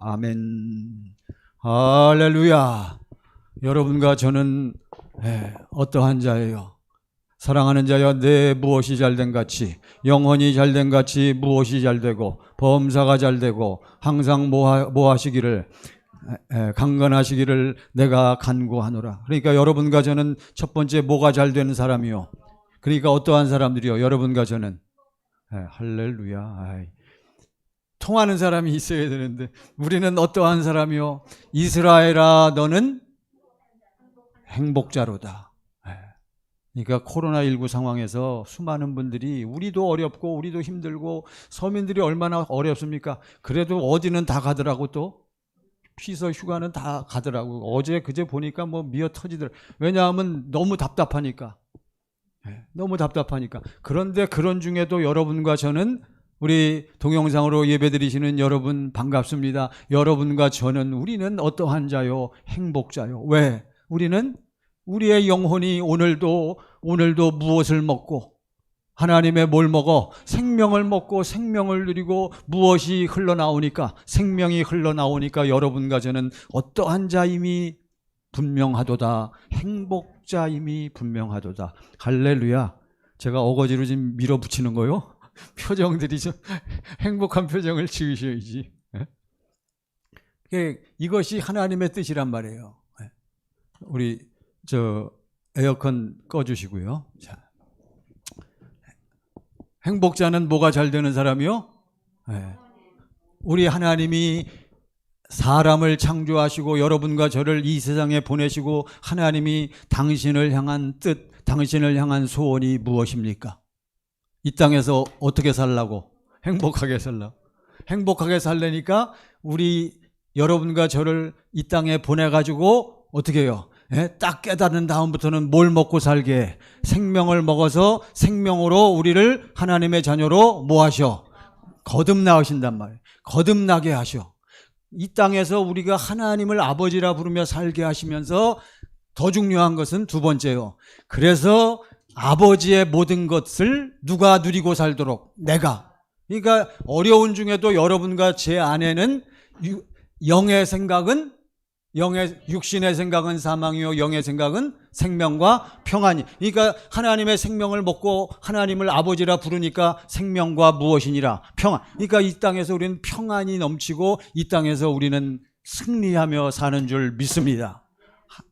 아멘. 할렐루야. 여러분과 저는 어떠한 자예요? 사랑하는 자여, 내 무엇이 잘된 같이, 영혼이 잘된 같이 무엇이 잘되고, 범사가 잘되고, 항상 뭐하시기를, 강건하시기를 내가 간구하노라. 그러니까 여러분과 저는 첫 번째 뭐가 잘되는 사람이요? 그러니까 어떠한 사람들이요? 여러분과 저는. 할렐루야. 통하는 사람이 있어야 되는데 우리는 어떠한 사람이요? 이스라엘아, 너는 행복자로다. 그러니까 코로나19 상황에서 수많은 분들이, 우리도 어렵고 우리도 힘들고 서민들이 얼마나 어렵습니까? 그래도 어디는 다 가더라고. 또 피서 휴가는 다 가더라고. 어제 그제 보니까 뭐 미어 터지더라고. 왜냐하면 너무 답답하니까. 너무 답답하니까. 그런데 그런 중에도 여러분과 저는, 우리 동영상으로 예배드리시는 여러분 반갑습니다. 여러분과 저는, 우리는 어떠한 자요? 행복자요. 왜? 우리는 우리의 영혼이 오늘도 무엇을 먹고, 하나님의 뭘 먹어? 생명을 먹고 생명을 누리고, 무엇이 흘러나오니까? 생명이 흘러나오니까 여러분과 저는 어떠한 자임이 분명하도다. 행복자임이 분명하도다. 할렐루야. 제가 어거지로 지금 밀어붙이는 거요? 표정들이 좀 행복한 표정을 지으셔야지. 이것이 하나님의 뜻이란 말이에요. 우리 에어컨 꺼주시고요. 자, 행복자는 뭐가 잘 되는 사람이요? 우리 하나님이 사람을 창조하시고 여러분과 저를 이 세상에 보내시고, 하나님이 당신을 향한 뜻, 당신을 향한 소원이 무엇입니까? 이 땅에서 어떻게 살라고? 행복하게 살라고. 행복하게 살려니까 우리 여러분과 저를 이 땅에 보내가지고 어떻게 해요? 딱 깨달은 다음부터는 뭘 먹고 살게 해? 생명을 먹어서 생명으로 우리를 하나님의 자녀로 뭐 하셔? 거듭나으신단 말이에요. 거듭나게 하셔. 이 땅에서 우리가 하나님을 아버지라 부르며 살게 하시면서, 더 중요한 것은 두 번째요. 그래서 아버지의 모든 것을 누가 누리고 살도록? 내가. 그러니까 어려운 중에도 여러분과 제 안에는 영의 생각은, 육신의 생각은 사망이요 영의 생각은 생명과 평안이. 그러니까 하나님의 생명을 먹고 하나님을 아버지라 부르니까 생명과 무엇이니라? 평안. 그러니까 이 땅에서 우리는 평안이 넘치고 이 땅에서 우리는 승리하며 사는 줄 믿습니다.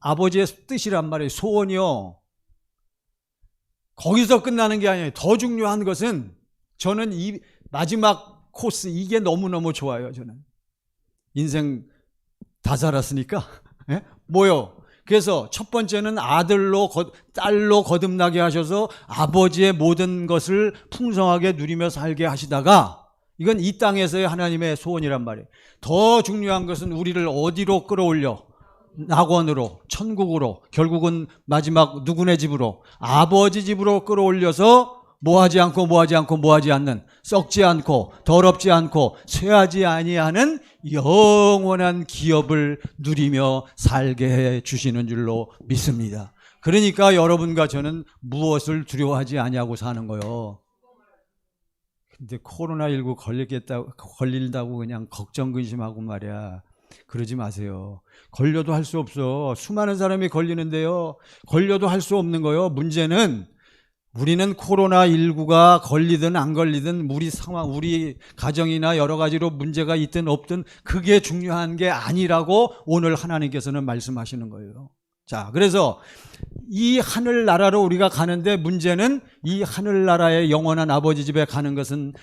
아버지의 뜻이란 말이에요. 소원이요. 거기서 끝나는 게 아니에요. 더 중요한 것은, 저는 이 마지막 코스, 이게 너무너무 좋아요. 저는 인생 다 살았으니까. 뭐요? 그래서 첫 번째는 딸로 거듭나게 하셔서 아버지의 모든 것을 풍성하게 누리며 살게 하시다가, 이건 이 땅에서의 하나님의 소원이란 말이에요. 더 중요한 것은 우리를 어디로 끌어올려? 낙원으로, 천국으로, 결국은 마지막 누구네 집으로? 아버지 집으로 끌어올려서 뭐하지 않는, 썩지 않고 더럽지 않고 쇠하지 아니하는 영원한 기업을 누리며 살게 해 주시는 줄로 믿습니다. 그러니까 여러분과 저는 무엇을 두려워하지 아니하고 사는 거요. 근데 코로나19 걸린다고 그냥 걱정 근심하고 말이야, 그러지 마세요. 걸려도 할 수 없어. 수많은 사람이 걸리는데요, 걸려도 할 수 없는 거요. 문제는 우리는 코로나19가 걸리든 안 걸리든 우리 상황, 우리 가정이나 여러 가지로 문제가 있든 없든 그게 중요한 게 아니라고 오늘 하나님께서는 말씀하시는 거예요. 자, 그래서 이 하늘나라로 우리가 가는데, 문제는 이 하늘나라의 영원한 아버지 집에 가는 것은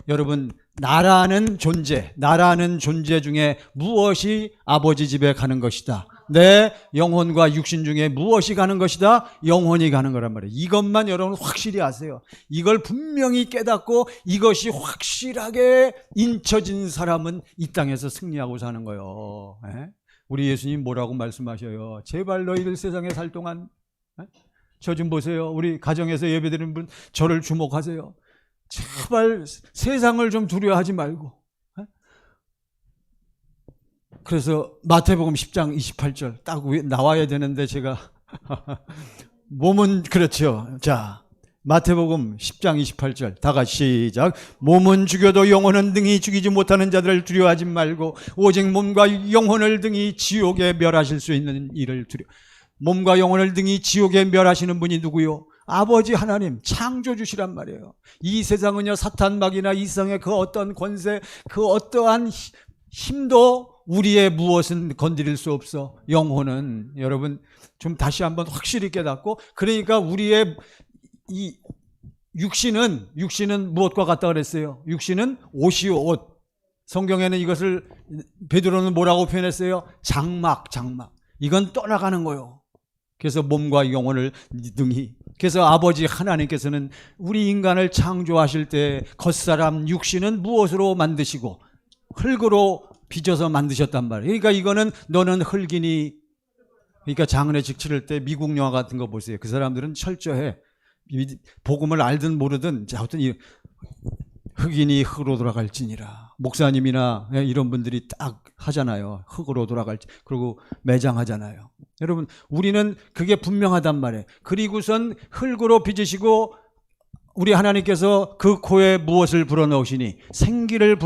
여러분, 나라는 존재 중에 무엇이 아버지 집에 가는 것이다? 내 영혼과 육신 중에 무엇이 가는 것이다? 영혼이 가는 거란 말이에요. 이것만 여러분 확실히 아세요. 이걸 분명히 깨닫고 이것이 확실하게 인쳐진 사람은 이 땅에서 승리하고 사는 거예요. 우리 예수님 뭐라고 말씀하셔요? 제발 너희들 세상에 살 동안, 저 좀 보세요. 우리 가정에서 예배드리는 분, 저를 주목하세요. 제발 세상을 좀 두려워하지 말고. 그래서 마태복음 10장 28절 딱 나와야 되는데 제가 몸은 그렇죠. 자, 마태복음 10장 28절 다 같이 시작. 몸은 죽여도 영혼은 등이 죽이지 못하는 자들을 두려워하지 말고 오직 몸과 영혼을 등이 지옥에 멸하실 수 있는 이를 몸과 영혼을 등이 지옥에 멸하시는 분이 누구요? 아버지 하나님, 창조주시란 말이에요. 이 세상은요, 사탄막이나 이 세상의 그 어떤 권세, 그 어떠한 힘도 우리의 무엇은 건드릴 수 없어. 영혼은 여러분 좀 다시 한번 확실히 깨닫고, 그러니까 우리의 이 육신은 무엇과 같다 그랬어요? 육신은 옷이요, 옷. 성경에는 이것을 베드로는 뭐라고 표현했어요? 장막. 이건 떠나가는 거예요. 그래서 몸과 영혼을 등이. 그래서 아버지 하나님께서는 우리 인간을 창조하실 때 겉사람 육신은 무엇으로 만드시고 흙으로 빚어서 만드셨단 말이에요. 그러니까 이거는 너는 흙이니. 그러니까 장례식 치를 때 미국 영화 같은 거 보세요. 그 사람들은 철저해. 복음을 알든 모르든 아무튼 흙이니 흙으로 돌아갈지니라. 목사님이나 이런 분들이 딱 하잖아요. 흙으로 돌아갈지. 그리고 매장하잖아요. 여러분 우리는 그게 분명하단 말이에요. 그리고선 흙으로 빚으시고 우리 하나님께서 그 코에 무엇을 불어넣으시니? 생기를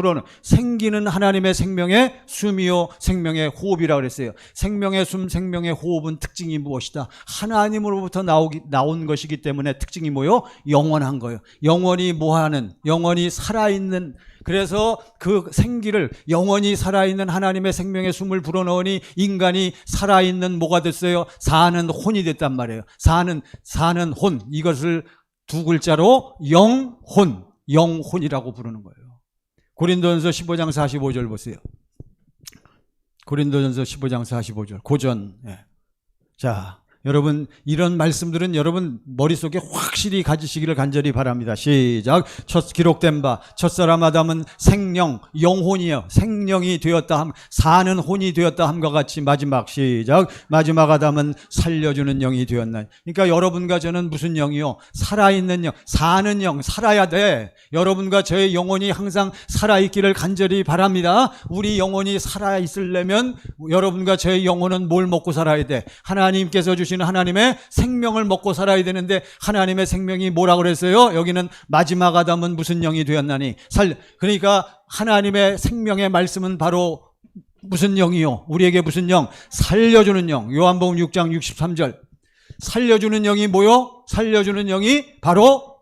생기는 하나님의 생명의 숨이요 생명의 호흡이라고 그랬어요. 생명의 숨, 생명의 호흡은 특징이 무엇이다? 하나님으로부터 나온 것이기 때문에 특징이 뭐요? 영원한 거예요. 영원히 뭐하는? 영원히 살아있는. 그래서 그 생기를 영원히 살아있는 하나님의 생명의 숨을 불어넣으니 인간이 살아있는 뭐가 됐어요? 사는 혼이 됐단 말이에요. 사는 혼. 이것을 두 글자로 영혼이라고 부르는 거예요. 고린도전서 15장 45절 보세요. 고린도전서 15장 45절 고전. 자, 여러분 이런 말씀들은 여러분 머릿속에 확실히 가지시기를 간절히 바랍니다. 시작. 기록된 바 첫사람 아담은 생령, 영혼이요 생령이 되었다 함, 사는 혼이 되었다 함과 같이 마지막 시작. 마지막 아담은 살려주는 영이 되었나니. 그러니까 여러분과 저는 무슨 영이요? 살아있는 영, 사는 영, 살아야 돼. 여러분과 저의 영혼이 항상 살아있기를 간절히 바랍니다. 우리 영혼이 살아있으려면 여러분과 저의 영혼은 뭘 먹고 살아야 돼? 하나님께서 주신 하나님의 생명을 먹고 살아야 되는데 하나님의 생명이 뭐라고 그랬어요? 여기는 마지막 아담은 무슨 영이 되었나니? 그러니까 하나님의 생명의 말씀은 바로 무슨 영이요? 우리에게 무슨 영? 살려주는 영. 요한복음 6장 63절. 살려주는 영이 뭐요? 살려주는 영이 바로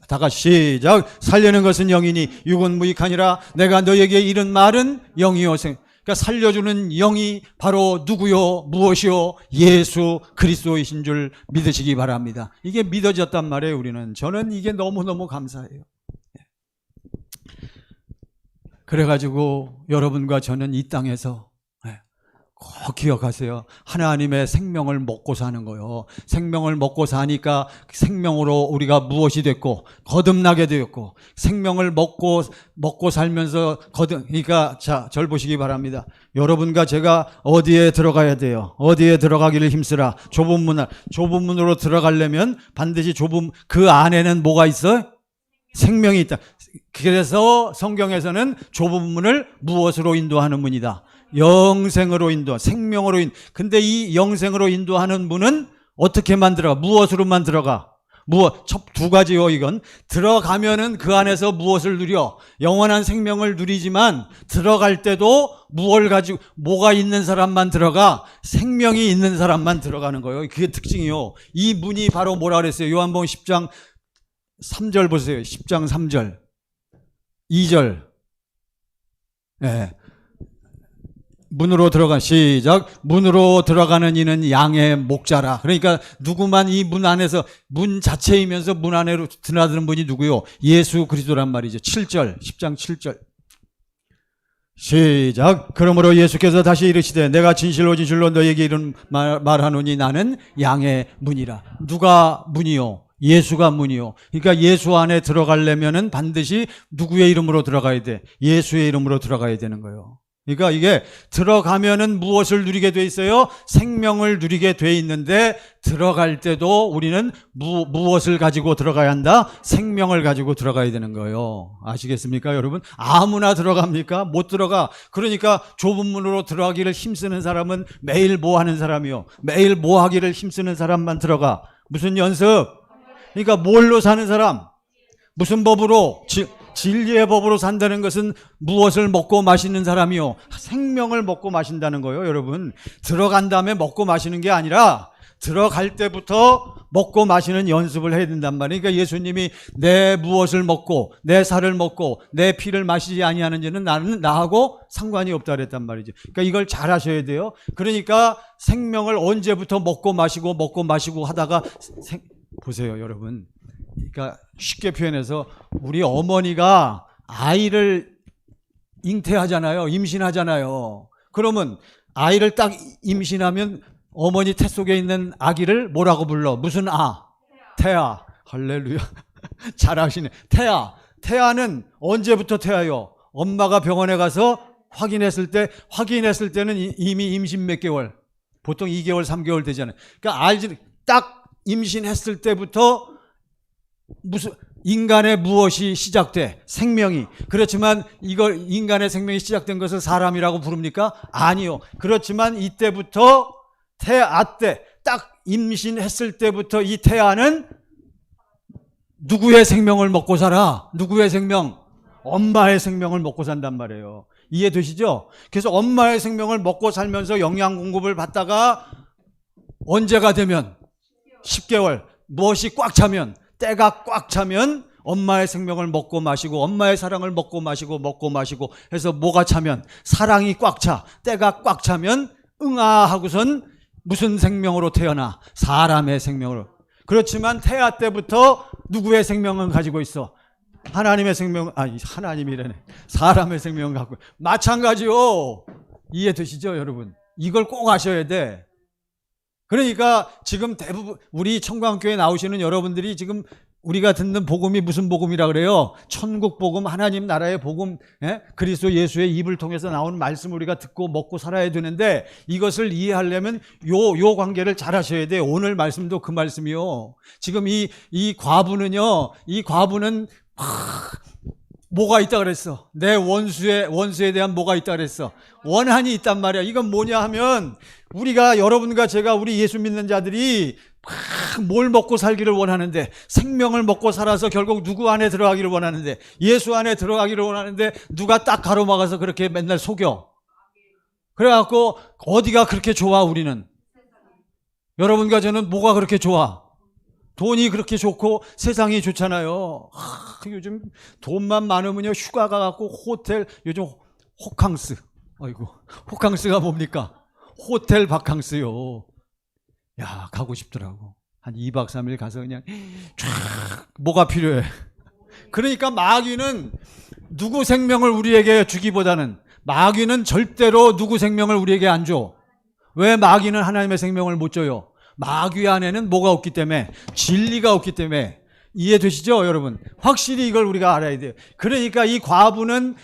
다 같이 시작. 살려는 것은 영이니 육은 무익하니라. 내가 너에게 이른 말은 영이요. 그러니까 살려주는 영이 바로 누구요? 무엇이요? 예수 그리스도이신 줄 믿으시기 바랍니다. 이게 믿어졌단 말이에요. 우리는. 저는 이게 너무너무 감사해요. 그래가지고 여러분과 저는 이 땅에서 꼭 기억하세요. 하나님의 생명을 먹고 사는 거요. 생명을 먹고 사니까 생명으로 우리가 무엇이 됐고 거듭나게 되었고 생명을 먹고 살면서 그러니까 자, 절 보시기 바랍니다. 여러분과 제가 어디에 들어가야 돼요? 어디에 들어가기를 힘쓰라. 좁은 문으로 들어가려면 반드시 그 안에는 뭐가 있어요? 생명이 있다. 그래서 성경에서는 좁은 문을 무엇으로 인도하는 문이다? 영생으로 생명으로 근데 이 영생으로 인도하는 문은 어떻게만 들어가? 무엇으로만 들어가? 두 가지요, 이건. 들어가면은 그 안에서 무엇을 누려? 영원한 생명을 누리지만 들어갈 때도 뭐가 있는 사람만 들어가? 생명이 있는 사람만 들어가는 거예요. 그게 특징이요. 이 문이 바로 뭐라 그랬어요? 요한복음 10장 3절 보세요. 10장 3절. 2절. 문으로 시작. 문으로 들어가는 이는 양의 목자라. 그러니까 누구만 이 문 안에서 문 자체이면서 문 안으로 드나드는 분이 누구요? 예수 그리스도란 말이죠. 7절 10장 7절 시작. 그러므로 예수께서 다시 이르시되 내가 진실로 너에게 이런 말하노니 나는 양의 문이라. 누가 문이요? 예수가 문이요. 그러니까 예수 안에 들어가려면은 반드시 누구의 이름으로 들어가야 돼? 예수의 이름으로 들어가야 되는 거예요. 그러니까 이게 들어가면은 무엇을 누리게 돼 있어요? 생명을 누리게 돼 있는데 들어갈 때도 우리는 무엇을 가지고 들어가야 한다? 생명을 가지고 들어가야 되는 거예요. 아시겠습니까, 여러분? 아무나 들어갑니까? 못 들어가. 그러니까 좁은 문으로 들어가기를 힘쓰는 사람은 매일 뭐 하는 사람이요? 매일 뭐 하기를 힘쓰는 사람만 들어가. 무슨 연습? 그러니까 뭘로 사는 사람? 무슨 법으로? 진리의 법으로 산다는 것은 무엇을 먹고 마시는 사람이요? 생명을 먹고 마신다는 거예요, 여러분. 들어간 다음에 먹고 마시는 게 아니라 들어갈 때부터 먹고 마시는 연습을 해야 된단 말이에요. 그러니까 예수님이 내 무엇을 먹고 내 살을 먹고 내 피를 마시지 아니하는지는 나하고 상관이 없다 그랬단 말이죠. 그러니까 이걸 잘 하셔야 돼요. 그러니까 생명을 언제부터 먹고 마시고 하다가 보세요, 여러분. 그러니까 쉽게 표현해서 우리 어머니가 아이를 잉태하잖아요. 임신하잖아요. 그러면 아이를 딱 임신하면 어머니 태 속에 있는 아기를 뭐라고 불러? 무슨 아? 태아. 할렐루야. 잘하시네. 태아. 태아는 언제부터 태아요? 엄마가 병원에 가서 확인했을 때는 이미 임신 몇 개월. 보통 2개월, 3개월 되잖아요. 그러니까 알지, 딱 임신했을 때부터 무슨 인간의 무엇이 시작돼? 생명이. 그렇지만 이걸 인간의 생명이 시작된 것을 사람이라고 부릅니까? 아니요. 그렇지만 이때부터 태아 때, 딱 임신했을 때부터 이 태아는 누구의 생명을 먹고 살아? 누구의 생명? 엄마의 생명을 먹고 산단 말이에요. 이해되시죠? 그래서 엄마의 생명을 먹고 살면서 영양 공급을 받다가 언제가 되면 10개월, 무엇이 꽉 차면, 때가 꽉 차면 엄마의 생명을 먹고 마시고 엄마의 사랑을 먹고 마시고 해서 뭐가 차면, 사랑이 꽉 차, 때가 꽉 차면 응아 하고선 무슨 생명으로 태어나? 사람의 생명으로. 그렇지만 태아 때부터 누구의 생명을 가지고 있어? 하나님의 생명, 하나님이라네. 사람의 생명을 갖고. 마찬가지요. 이해되시죠, 여러분? 이걸 꼭 아셔야 돼. 그러니까 지금 대부분 우리 청광교회 나오시는 여러분들이 지금 우리가 듣는 복음이 무슨 복음이라 그래요? 천국 복음, 하나님 나라의 복음, 그리스도 예수의 입을 통해서 나오는 말씀 우리가 듣고 먹고 살아야 되는데 이것을 이해하려면 요 관계를 잘 하셔야 돼요. 오늘 말씀도 그 말씀이요. 지금 이 과부는요, 이 과부는 뭐가 있다 그랬어? 내 원수에 대한 뭐가 있다 그랬어? 원한이 있단 말이야. 이건 뭐냐 하면 우리가, 여러분과 제가, 우리 예수 믿는 자들이 뭘 먹고 살기를 원하는데, 생명을 먹고 살아서 결국 누구 안에 들어가기를 원하는데, 예수 안에 들어가기를 원하는데 누가 딱 가로막아서 그렇게 맨날 속여. 그래갖고 어디가 그렇게 좋아? 우리는, 여러분과 저는 뭐가 그렇게 좋아? 돈이 그렇게 좋고 세상이 좋잖아요. 요즘 돈만 많으면요 휴가 가갖고 호텔, 요즘 호캉스, 아이고 호캉스가 뭡니까? 호텔 바캉스요. 야, 가고 싶더라고. 한 2박 3일 가서 그냥 쫙, 뭐가 필요해? 그러니까 마귀는 누구 생명을 우리에게 주기보다는, 마귀는 절대로 누구 생명을 우리에게 안 줘. 왜 마귀는 하나님의 생명을 못 줘요? 마귀 안에는 뭐가 없기 때문에? 진리가 없기 때문에. 이해되시죠, 여러분? 확실히 이걸 우리가 알아야 돼요. 그러니까 이 과부는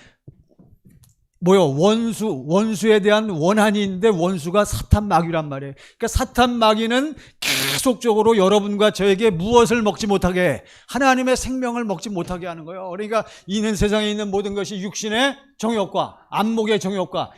뭐요? 원수에 대한 원한이 있는데 원수가 사탄 마귀란 말이에요. 그러니까 사탄 마귀는 계속적으로 여러분과 저에게 무엇을 먹지 못하게, 하나님의 생명을 먹지 못하게 하는 거예요. 그러니까 이는 세상에 있는 모든 것이 육신의 정욕과 안목의 정욕과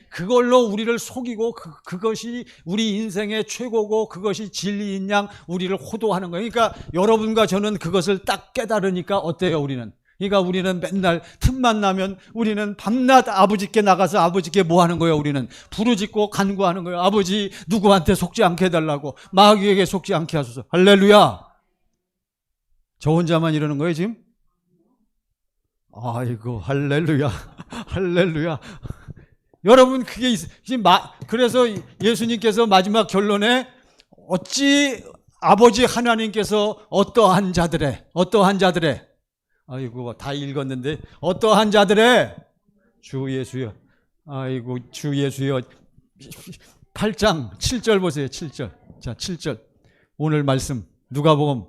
그걸로 우리를 속이고 그것이 우리 인생의 최고고 그것이 진리인 양 우리를 호도하는 거예요. 그러니까 여러분과 저는 그것을 딱 깨달으니까 어때요, 우리는? 그러니까 우리는 맨날 틈만 나면 우리는 밤낮 아버지께 나가서 아버지께 뭐 하는 거예요? 우리는 부르짖고 간구하는 거예요. 아버지, 누구한테 속지 않게 해달라고, 마귀에게 속지 않게 하소서. 할렐루야. 저 혼자만 이러는 거예요 지금? 아이고, 할렐루야. 할렐루야. 여러분, 그게 그래서 예수님께서 마지막 결론에 어찌 아버지 하나님께서 어떠한 자들의 아이고, 다 읽었는데, 어떠한 자들의, 주 예수여, 아이고, 주 예수여, 8장 7절 보세요. 7절. 자, 7절. 오늘 말씀, 누가복음.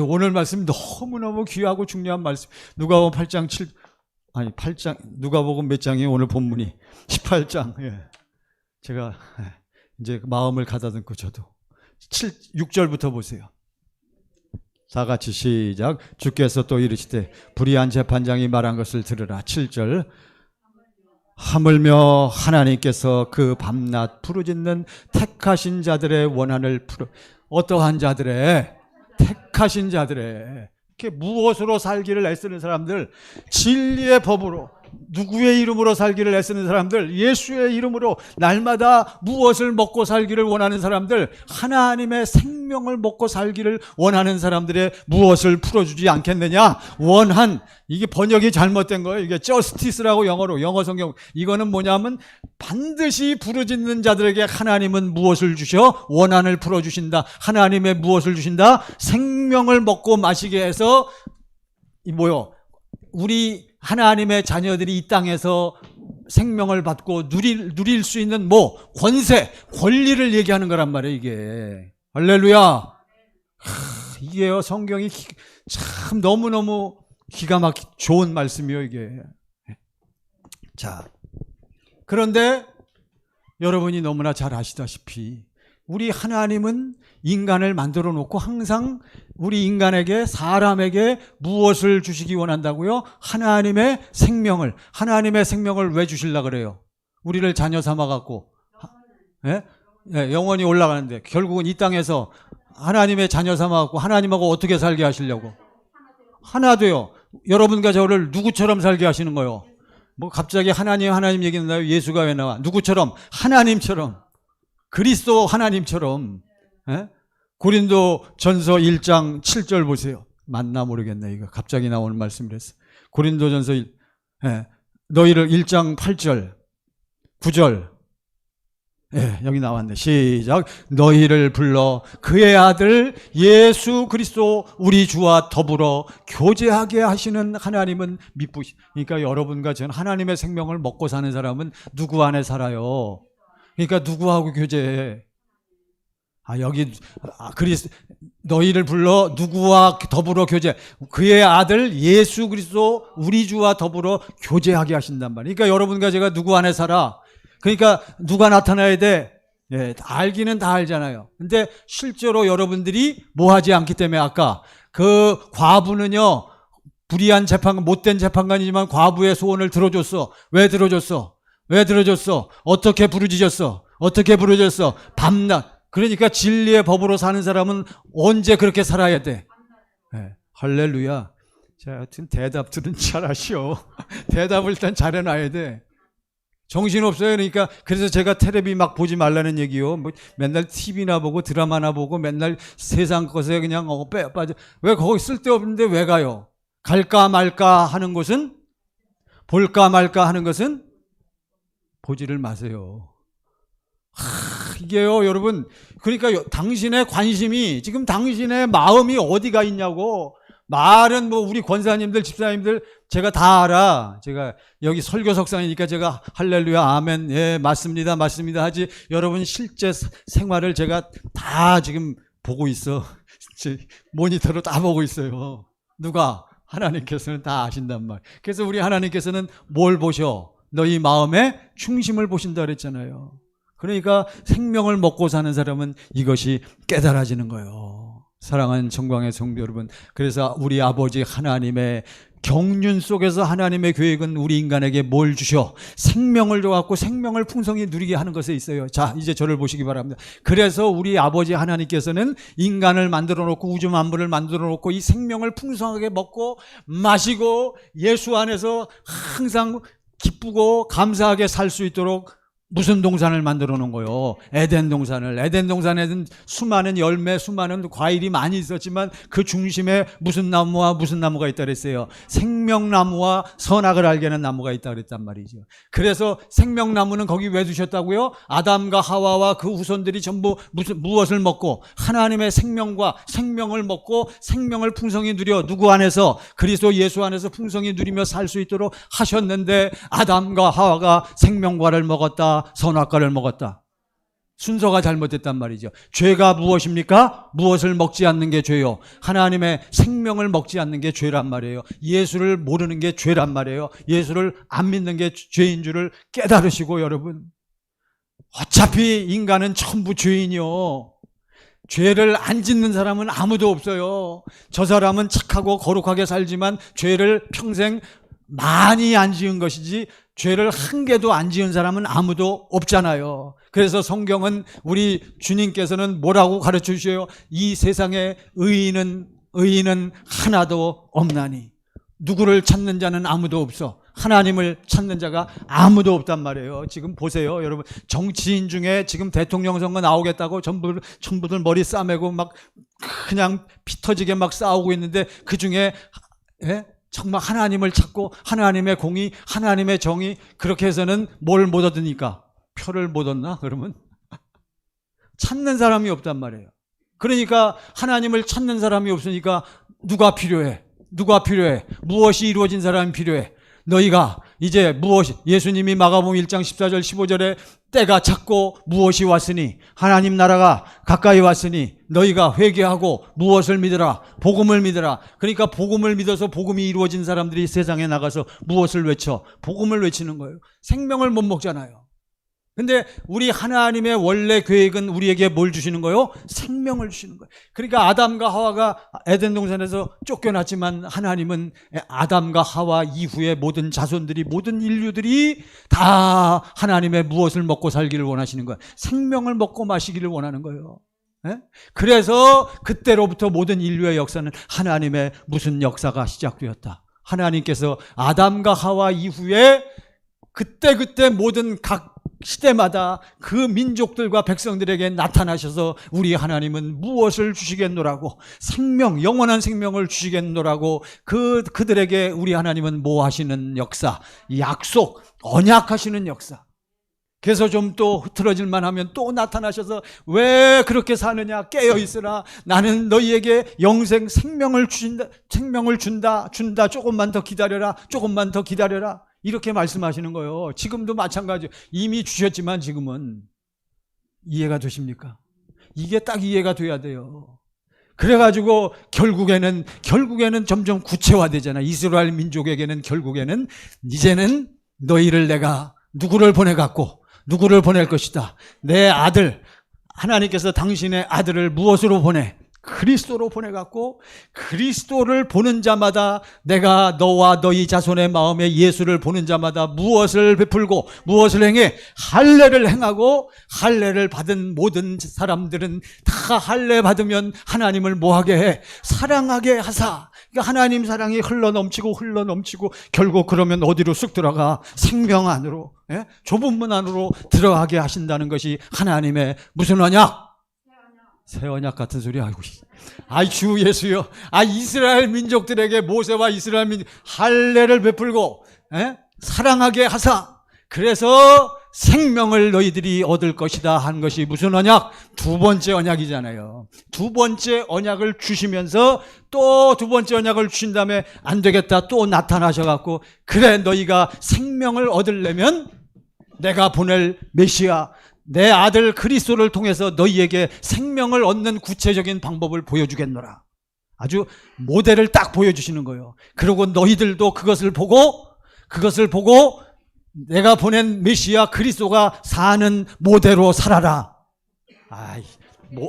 오늘 말씀 너무너무 귀하고 중요한 말씀. 누가복음 8장, 누가복음 몇 장이에요? 오늘 본문이 18장. 예. 제가 이제 마음을 가다듬고 저도 6절부터 보세요. 다 같이 시작. 주께서 또 이르시되 불의한 재판장이 말한 것을 들으라. 7절. 하물며 하나님께서 그 밤낮 부르짖는 택하신 자들의 원한을 어떠한 자들의? 택하신 자들의, 이렇게 무엇으로 살기를 애쓰는 사람들, 진리의 법으로 누구의 이름으로 살기를 애쓰는 사람들, 예수의 이름으로 날마다 무엇을 먹고 살기를 원하는 사람들, 하나님의 생명을 먹고 살기를 원하는 사람들의 무엇을 풀어주지 않겠느냐? 원한, 이게 번역이 잘못된 거예요. 이게 justice라고 영어로, 영어 성경, 이거는 뭐냐면 반드시 부르짖는 자들에게 하나님은 무엇을 주셔? 원한을 풀어주신다. 하나님의 무엇을 주신다? 생명을 먹고 마시게 해서 우리 하나님의 자녀들이 이 땅에서 생명을 받고 누릴 수 있는 권세, 권리를 얘기하는 거란 말이에요, 이게. 할렐루야. 이게요, 성경이 참 너무너무 기가 막히 좋은 말씀이에요, 이게. 자, 그런데 여러분이 너무나 잘 아시다시피 우리 하나님은 인간을 만들어 놓고 항상 우리 인간에게, 사람에게 무엇을 주시기 원한다고요? 하나님의 생명을 왜 주시려고 그래요? 우리를 자녀 삼아갖고, 영원히 올라가는데, 결국은 이 땅에서 하나님의 자녀 삼아갖고 하나님하고 어떻게 살게 하시려고? 하나 돼요. 여러분과 저를 누구처럼 살게 하시는 거예요? 갑자기 하나님 얘기는 나요? 예수가 왜 나와? 누구처럼? 하나님처럼. 그리스도 하나님처럼. 고린도 전서 1장 7절 보세요. 맞나 모르겠네. 이거 갑자기 나오는 말씀이랬어. 고린도 전서 너희를 1장 8절 9절 여기 나왔네. 시작. 너희를 불러 그의 아들 예수 그리스도 우리 주와 더불어 교제하게 하시는 하나님은 미쁘시. 그러니까 여러분과 저는 하나님의 생명을 먹고 사는 사람은 누구 안에 살아요? 그러니까 누구하고 교제해? 너희를 불러 누구와 더불어 교제, 그의 아들 예수 그리스도 우리 주와 더불어 교제하게 하신단 말이에요. 그러니까 여러분과 제가 누구 안에 살아? 그러니까 누가 나타나야 돼? 알기는 다 알잖아요. 근데 실제로 여러분들이 뭐 하지 않기 때문에, 아까 그 과부는요, 불의한 재판관, 못된 재판관이지만 과부의 소원을 들어줬어. 왜 들어줬어? 어떻게 부르짖었어? 밤낮. 그러니까 진리의 법으로 사는 사람은 언제 그렇게 살아야 돼? 할렐루야. 자, 하여튼 대답들은 잘하시오. 대답을 일단 잘해놔야 돼. 정신없어요. 그러니까 그래서 제가 텔레비 막 보지 말라는 얘기요. 맨날 TV나 보고 드라마나 보고 맨날 세상 것에 그냥 빠져. 왜 거기 쓸데없는데 왜 가요? 갈까 말까 하는 곳은, 볼까 말까 하는 것은 보지를 마세요. 이게요, 여러분. 그러니까 당신의 관심이, 지금 당신의 마음이 어디가 있냐고. 말은 우리 권사님들, 집사님들 제가 다 알아. 제가 여기 설교석상이니까 제가 할렐루야, 아멘, 맞습니다 하지. 여러분 실제 생활을 제가 다 지금 보고 있어. 모니터로 다 보고 있어요. 누가? 하나님께서는 다 아신단 말. 그래서 우리 하나님께서는 뭘 보셔? 너희 마음의 중심을 보신다 그랬잖아요. 그러니까 생명을 먹고 사는 사람은 이것이 깨달아지는 거예요. 사랑하는 정광의 성도 여러분, 그래서 우리 아버지 하나님의 경륜 속에서 하나님의 계획은 우리 인간에게 뭘 주셔? 생명을 줘갖고 생명을 풍성히 누리게 하는 것에 있어요. 자, 이제 저를 보시기 바랍니다. 그래서 우리 아버지 하나님께서는 인간을 만들어 놓고 우주 만물을 만들어 놓고 이 생명을 풍성하게 먹고 마시고 예수 안에서 항상 기쁘고 감사하게 살 수 있도록 무슨 동산을 만들어 놓은 거요? 에덴 동산을. 에덴 동산에는 수많은 열매, 수많은 과일이 많이 있었지만 그 중심에 무슨 나무와 무슨 나무가 있다 그랬어요? 생명나무와 선악을 알게 하는 나무가 있다 그랬단 말이죠. 그래서 생명나무는 거기 왜 두셨다고요? 아담과 하와와 그 후손들이 전부 무엇을 먹고? 하나님의 생명과 생명을 먹고 생명을 풍성히 누려 누구 안에서? 그리스도 예수 안에서 풍성히 누리며 살 수 있도록 하셨는데 아담과 하와가 생명과를 먹었다, 선악과를 먹었다. 순서가 잘못됐단 말이죠. 죄가 무엇입니까? 무엇을 먹지 않는 게 죄요? 하나님의 생명을 먹지 않는 게 죄란 말이에요. 예수를 모르는 게 죄란 말이에요. 예수를 안 믿는 게 죄인 줄을 깨달으시고, 여러분, 어차피 인간은 전부 죄인이요. 죄를 안 짓는 사람은 아무도 없어요. 저 사람은 착하고 거룩하게 살지만 죄를 평생 많이 안 지은 것이지 죄를 한 개도 안 지은 사람은 아무도 없잖아요. 그래서 성경은 우리 주님께서는 뭐라고 가르쳐 주셔요? 이 세상에 의인은 하나도 없나니. 누구를 찾는 자는 아무도 없어. 하나님을 찾는 자가 아무도 없단 말이에요. 지금 보세요, 여러분. 정치인 중에 지금 대통령 선거 나오겠다고 전부들 머리 싸매고 막 그냥 피 터지게 막 싸우고 있는데 그 중에 정말 하나님을 찾고 하나님의 공의, 하나님의 정의, 그렇게 해서는 뭘 못 얻으니까? 표를 못 얻나? 그러면 찾는 사람이 없단 말이에요. 그러니까 하나님을 찾는 사람이 없으니까 누가 필요해? 무엇이 이루어진 사람이 필요해? 너희가 이제 예수님이 마가복음 1장 14절 15절에 때가 찼고 무엇이 왔으니, 하나님 나라가 가까이 왔으니 너희가 회개하고 무엇을 믿으라? 복음을 믿으라. 그러니까 복음을 믿어서 복음이 이루어진 사람들이 세상에 나가서 무엇을 외쳐? 복음을 외치는 거예요. 생명을 못 먹잖아요. 근데 우리 하나님의 원래 계획은 우리에게 뭘 주시는 거예요? 생명을 주시는 거예요. 그러니까 아담과 하와가 에덴 동산에서 쫓겨났지만 하나님은 아담과 하와 이후의 모든 자손들이, 모든 인류들이 다 하나님의 무엇을 먹고 살기를 원하시는 거예요? 생명을 먹고 마시기를 원하는 거예요. 그래서 그때로부터 모든 인류의 역사는 하나님의 무슨 역사가 시작되었다. 하나님께서 아담과 하와 이후에 그때 모든 각 시대마다 그 민족들과 백성들에게 나타나셔서 우리 하나님은 무엇을 주시겠노라고, 생명, 영원한 생명을 주시겠노라고 그들에게 우리 하나님은 뭐 하시는 역사, 약속, 언약하시는 역사. 그래서 좀 또 흐트러질만 하면 또 나타나셔서 왜 그렇게 사느냐, 깨어있으라, 나는 너희에게 영생, 생명을 준다, 조금만 더 기다려라, 이렇게 말씀하시는 거예요. 지금도 마찬가지예요. 이미 주셨지만 지금은 이해가 되십니까? 이게 딱 이해가 돼야 돼요. 그래가지고 결국에는 점점 구체화되잖아. 이스라엘 민족에게는 결국에는 이제는 너희를 내가 누구를 보낼 것이다. 내 아들, 하나님께서 당신의 아들을 무엇으로 보내? 그리스도로 보내갖고, 그리스도를 보는 자마다, 내가 너와 너희 자손의 마음에 예수를 보는 자마다 무엇을 베풀고 무엇을 행해? 할례를 행하고, 할례를 받은 모든 사람들은 다 할례 받으면 하나님을 뭐하게 해? 사랑하게 하사. 그러니까 하나님 사랑이 흘러넘치고 결국 그러면 어디로 쑥 들어가? 생명 안으로, 좁은 문 안으로 들어가게 하신다는 것이 하나님의 무슨 언약? 새 언약 같은 소리. 아이 주 예수여, 이스라엘 민족들에게 모세와 이스라엘 민족 할례를 베풀고 사랑하게 하사, 그래서 생명을 너희들이 얻을 것이다 한 것이 무슨 언약? 두 번째 언약이잖아요. 두 번째 언약을 주시면서 또 두 번째 언약을 주신 다음에 안 되겠다, 또 나타나셔갖고, 그래 너희가 생명을 얻으려면 내가 보낼 메시아, 내 아들 그리스도를 통해서 너희에게 생명을 얻는 구체적인 방법을 보여주겠노라. 아주 모델을 딱 보여주시는 거예요. 그리고 너희들도 그것을 보고 내가 보낸 메시아 그리스도가 사는 모델로 살아라.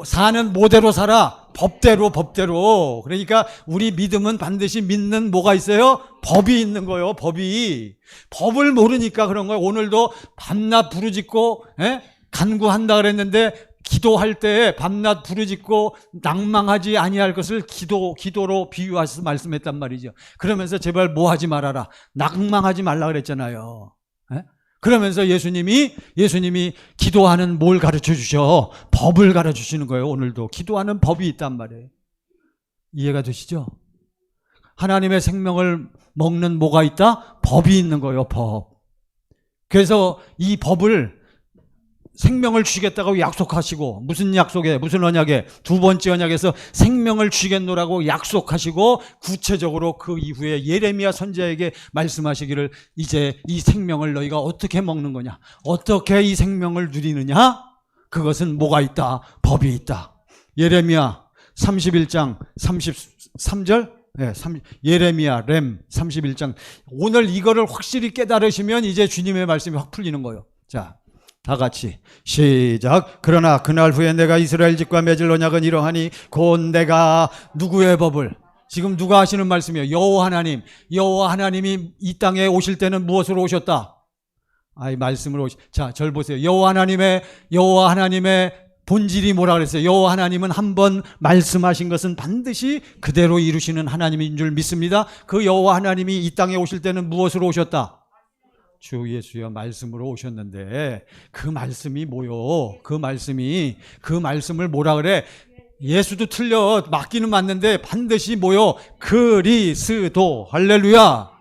사는 모델로 살아. 법대로. 그러니까 우리 믿음은 반드시 믿는 뭐가 있어요? 법이 있는 거예요. 법을 모르니까 그런 거예요. 오늘도 밤낮 부르짖고 간구한다 그랬는데, 기도할 때 밤낮 부르짖고 낭망하지 아니할 것을 기도로 비유하셔서 말씀했단 말이죠. 그러면서 제발 뭐 하지 말아라, 낭망하지 말라 그랬잖아요. 그러면서 예수님이 기도하는 뭘 가르쳐 주셔? 법을 가르쳐 주시는 거예요. 오늘도 기도하는 법이 있단 말이에요. 이해가 되시죠? 하나님의 생명을 먹는 뭐가 있다? 법이 있는 거예요. 법. 그래서 이 법을, 생명을 주시겠다고 약속하시고, 무슨 약속에, 무슨 언약에? 두 번째 언약에서 생명을 주시겠노라고 약속하시고, 구체적으로 그 이후에 예레미야 선지자에게 말씀하시기를, 이제 이 생명을 너희가 어떻게 먹는 거냐, 어떻게 이 생명을 누리느냐? 그것은 뭐가 있다? 법이 있다. 예레미야 31장 33절, 예레미야 렘 31장. 오늘 이거를 확실히 깨달으시면 이제 주님의 말씀이 확 풀리는 거예요. 자, 다 같이 시작. 그러나 그날 후에 내가 이스라엘 집과 맺을 언약은 이러하니 곧 내가 누구의 법을, 지금 누가 하시는 말씀이에요? 여호와 하나님이 이 땅에 오실 때는 무엇으로 오셨다? 이 말씀으로 자, 절 보세요. 여호와 하나님의 본질이 뭐라 그랬어요? 여호와 하나님은 한번 말씀하신 것은 반드시 그대로 이루시는 하나님인 줄 믿습니다. 그 여호와 하나님이 이 땅에 오실 때는 무엇으로 오셨다? 주 예수여 말씀으로 오셨는데 그 말씀이 뭐요? 그 말씀을 뭐라 그래? 예수도 틀려. 맞기는 맞는데 반드시 뭐요? 그리스도. 할렐루야.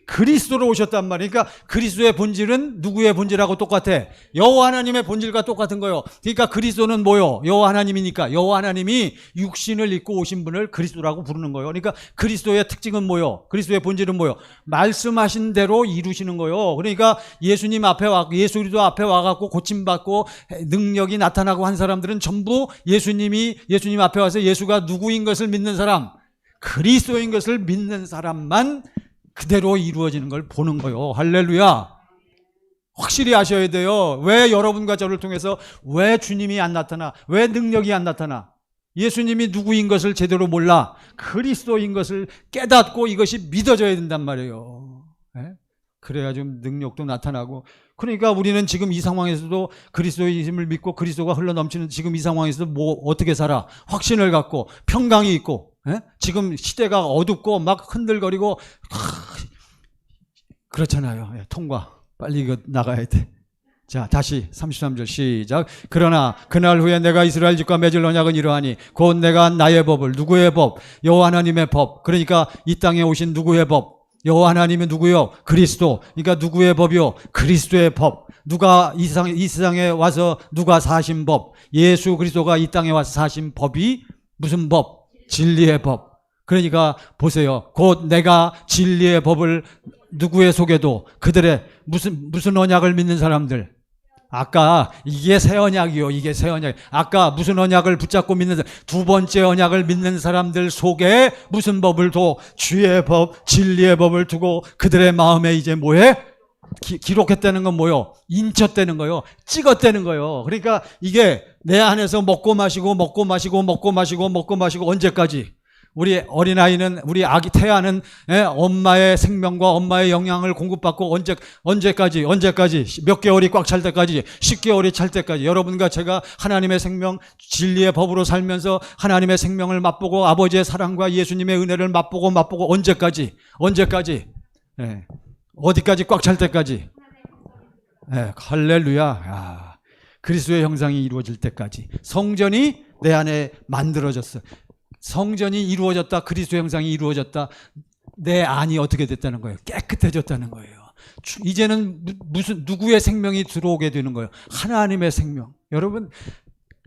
그리스도로 오셨단 말이에요. 그러니까 그리스도의 본질은 누구의 본질하고 똑같아? 여호와 하나님의 본질과 똑같은 거예요. 그러니까 그리스도는 뭐요? 여호와 하나님이니까 여호와 하나님이 육신을 입고 오신 분을 그리스도라고 부르는 거예요. 그러니까 그리스도의 특징은 뭐요? 그리스도의 본질은 뭐요? 말씀하신 대로 이루시는 거예요. 그러니까 예수님 앞에 예수 그리스도 앞에 와갖고 고침받고 능력이 나타나고 한 사람들은 전부 예수님 앞에 와서 예수가 누구인 것을 믿는 사람, 그리스도인 것을 믿는 사람만 그대로 이루어지는 걸 보는 거예요. 할렐루야. 확실히 아셔야 돼요. 왜 여러분과 저를 통해서 왜 주님이 안 나타나? 왜 능력이 안 나타나? 예수님이 누구인 것을 제대로 몰라. 그리스도인 것을 깨닫고 이것이 믿어져야 된단 말이에요. 네? 그래야 좀 능력도 나타나고. 그러니까 우리는 지금 이 상황에서도 그리스도의 힘을 믿고 그리스도가 흘러넘치는 지금 이 상황에서도 어떻게 살아? 확신을 갖고 평강이 있고. 예? 지금 시대가 어둡고 막 흔들거리고 그렇잖아요. 예, 통과. 빨리 이거 나가야 돼. 자, 다시 33절 시작. 그러나 그날 후에 내가 이스라엘 집과 맺을 언약은 이러하니 곧 내가 나의 법을. 누구의 법? 여호와 하나님의 법. 그러니까 이 땅에 오신 누구의 법? 여호와 하나님은 누구요? 그리스도. 그러니까 누구의 법이요? 그리스도의 법. 누가 이 세상에 와서 누가 사신 법? 예수 그리스도가 이 땅에 와서 사신 법이 무슨 법? 진리의 법. 그러니까 보세요. 곧 내가 진리의 법을 누구의 속에도 그들의 무슨 언약을 믿는 사람들. 아까 이게 새 언약이요. 이게 새 언약. 아까 무슨 언약을 붙잡고 믿는 두 번째 언약을 믿는 사람들 속에 무슨 법을 둬? 주의 법, 진리의 법을 두고 그들의 마음에 이제 뭐해? 기록했다는 건 뭐요? 인쳤다는 거요. 찍었다는 거요. 그러니까 이게 내 안에서 먹고 마시고 언제까지? 우리 어린아이는, 우리 아기 태아는 엄마의 생명과 엄마의 영양을 공급받고 언제까지? 몇 개월이 꽉 찰 때까지, 10개월이 찰 때까지. 여러분과 제가 하나님의 생명, 진리의 법으로 살면서 하나님의 생명을 맛보고 아버지의 사랑과 예수님의 은혜를 맛보고 언제까지? 어디까지 꽉 찰 때까지? 할렐루야. 그리스도의 형상이 이루어질 때까지. 성전이 내 안에 만들어졌어. 성전이 이루어졌다. 그리스도의 형상이 이루어졌다. 내 안이 어떻게 됐다는 거예요? 깨끗해졌다는 거예요. 이제는 누구의 생명이 들어오게 되는 거예요? 하나님의 생명. 여러분,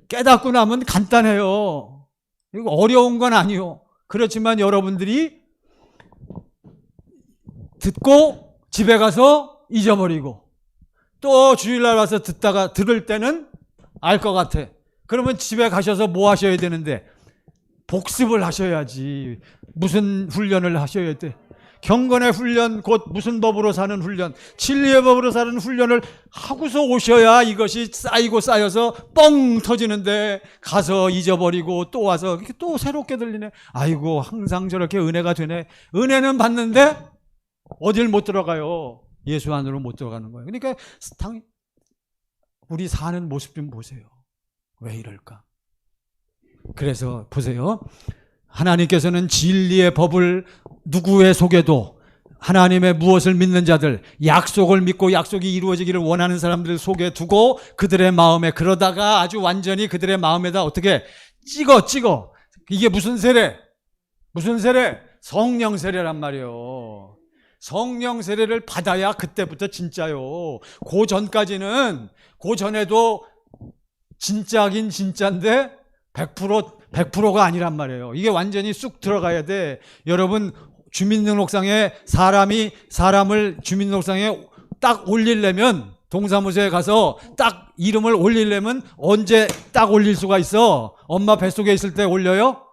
깨닫고 나면 간단해요. 이거 어려운 건 아니에요. 그렇지만 여러분들이 듣고 집에 가서 잊어버리고 또 주일날 와서 들을 때는 알 것 같아. 그러면 집에 가셔서 뭐 하셔야 되는데? 복습을 하셔야지. 무슨 훈련을 하셔야 돼? 경건의 훈련, 곧 무슨 법으로 사는 훈련, 진리의 법으로 사는 훈련을 하고서 오셔야 이것이 쌓여서 뻥 터지는데 가서 잊어버리고 또 와서 또 새롭게 들리네. 아이고, 항상 저렇게 은혜가 되네. 은혜는 받는데 어딜 못 들어가요? 예수 안으로 못 들어가는 거예요. 그러니까 우리 사는 모습 좀 보세요. 왜 이럴까? 그래서 보세요. 하나님께서는 진리의 법을 누구의 속에도, 하나님의 무엇을 믿는 자들, 약속을 믿고 약속이 이루어지기를 원하는 사람들 속에 두고 그들의 마음에, 그러다가 아주 완전히 그들의 마음에다 어떻게 찍어. 이게 무슨 세례? 성령 세례란 말이에요. 성령 세례를 받아야 그때부터 진짜요. 그 전에도 진짜긴 진짜인데 100%가 아니란 말이에요. 이게 완전히 쑥 들어가야 돼. 여러분, 주민등록상에 사람을 주민등록상에 딱 올리려면, 동사무소에 가서 딱 이름을 올리려면 언제 딱 올릴 수가 있어? 엄마 뱃속에 있을 때 올려요?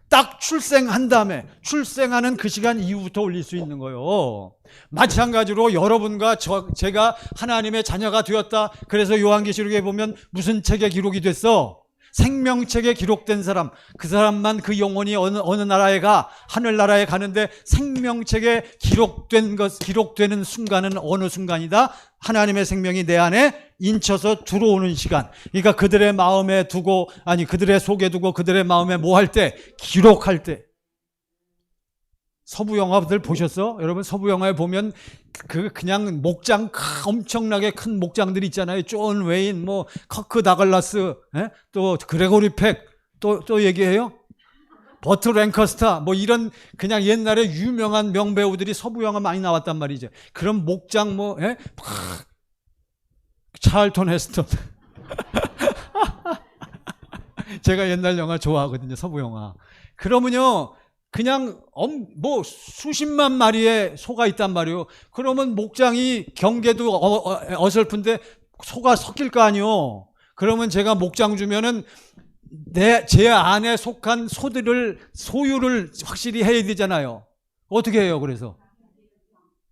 딱 출생한 다음에, 출생하는 그 시간 이후부터 올릴 수 있는 거예요. 마찬가지로 여러분과 제가 하나님의 자녀가 되었다. 그래서 요한계시록에 보면 무슨 책에 기록이 됐어? 생명책에 기록된 사람, 그 사람만 그 영혼이 어느 나라에 가, 하늘나라에 가는데 생명책에 기록되는 순간은 어느 순간이다? 하나님의 생명이 내 안에 인쳐서 들어오는 시간. 그러니까 그들의 마음에 두고, 그들의 속에 두고 그들의 마음에 뭐 할 때? 기록할 때. 서부 영화들 보셨어? 여러분, 서부 영화에 보면 그냥 목장, 엄청나게 큰 목장들이 있잖아요. 존 웨인, 뭐 커크 다글라스, 또 그레고리 팩, 또 얘기해요. 버트 랭커스터, 뭐 이런 그냥 옛날에 유명한 명배우들이 서부 영화 많이 나왔단 말이죠. 그런 목장, 찰턴 헤스턴. 제가 옛날 영화 좋아하거든요, 서부 영화. 그러면요, 그냥 뭐 수십만 마리의 소가 있단 말이에요. 그러면 목장이 경계도 어설픈데 소가 섞일 거 아니요. 그러면 제가 목장 주면은 제 안에 속한 소유를 확실히 해야 되잖아요. 어떻게 해요? 그래서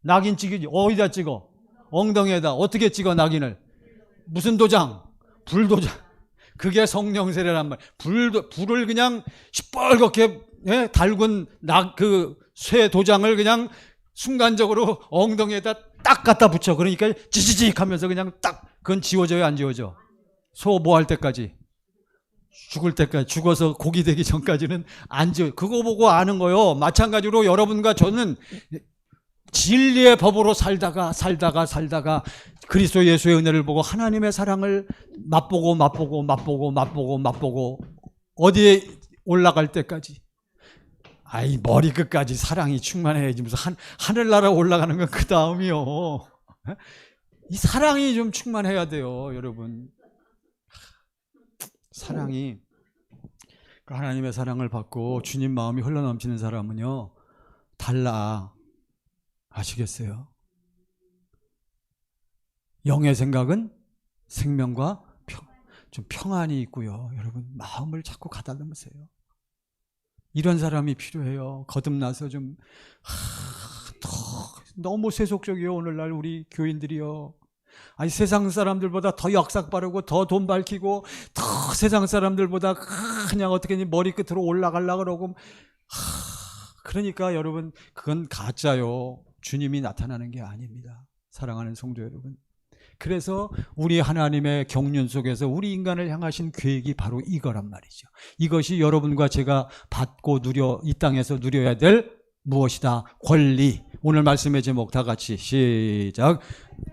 낙인 찍이지. 어디다 찍어? 엉덩이에다. 어떻게 찍어 낙인을? 무슨 도장? 불도장. 그게 성령 세례란 말. 불을 그냥 시뻘겋게 달군 쇠 도장을 그냥 순간적으로 엉덩이에다 딱 갖다 붙여. 그러니까 지지직 하면서 그냥 딱, 그건 지워져요, 안 지워져? 소 뭐 할 때까지? 죽을 때까지. 죽어서 고기 되기 전까지는 안 지워. 그거 보고 아는 거요. 마찬가지로 여러분과 저는 진리의 법으로 살다가 그리스도 예수의 은혜를 보고 하나님의 사랑을 맛보고 어디에 올라갈 때까지. 머리 끝까지 사랑이 충만해야지. 무슨 하늘나라 올라가는 건 그 다음이요. 이 사랑이 좀 충만해야 돼요, 여러분. 사랑이, 하나님의 사랑을 받고 주님 마음이 흘러넘치는 사람은요, 달라. 아시겠어요? 영의 생각은 생명과 좀 평안이 있고요. 여러분, 마음을 자꾸 가다듬으세요. 이런 사람이 필요해요. 거듭나서 좀 너무 세속적이에요, 오늘날 우리 교인들이요. 세상 사람들보다 더 역삭 바르고 더 돈 밝히고 더 세상 사람들보다 그냥 어떻게든 머리끝으로 올라가려고 그러고. 그러니까 여러분, 그건 가짜요. 주님이 나타나는 게 아닙니다, 사랑하는 성도 여러분. 그래서 우리 하나님의 경륜 속에서 우리 인간을 향하신 계획이 바로 이거란 말이죠. 이것이 여러분과 제가 받고 이 땅에서 누려야 될 무엇이다? 권리. 오늘 말씀의 제목 다 같이 시작.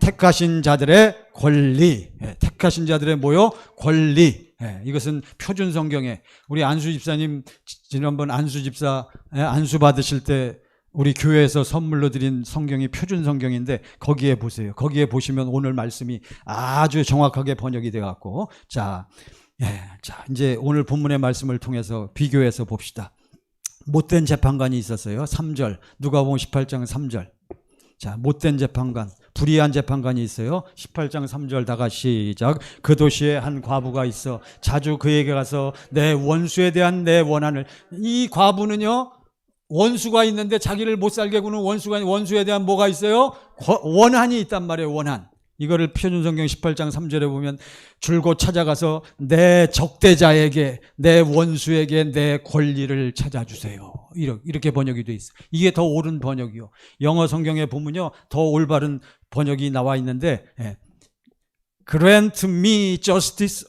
택하신 자들의 권리. 택하신 자들의 뭐요? 권리. 이것은 표준 성경에 우리 안수 집사님, 지난번 안수 집사 안수 받으실 때 우리 교회에서 선물로 드린 성경이 표준 성경인데, 거기에 보세요. 거기에 보시면 오늘 말씀이 아주 정확하게 번역이 되어 갖고, 자, 이제 오늘 본문의 말씀을 통해서 비교해서 봅시다. 못된 재판관이 있었어요. 3절. 누가복음 18장 3절. 자, 못된 재판관, 불의한 재판관이 있어요. 18장 3절 다가 시작. 그 도시에 한 과부가 있어 자주 그에게 가서 내 원수에 대한 내 원한을. 이 과부는요, 원수가 있는데 자기를 못 살게 구는 원수에 대한 뭐가 있어요? 원한이 있단 말이에요, 원한. 이거를 표준성경 18장 3절에 보면 줄곧 찾아가서 내 적대자에게, 내 원수에게 내 권리를 찾아주세요. 이렇게 번역이 돼 있어요. 이게 더 옳은 번역이요. 영어 성경에 보면요, 더 올바른 번역이 나와 있는데, Grant me justice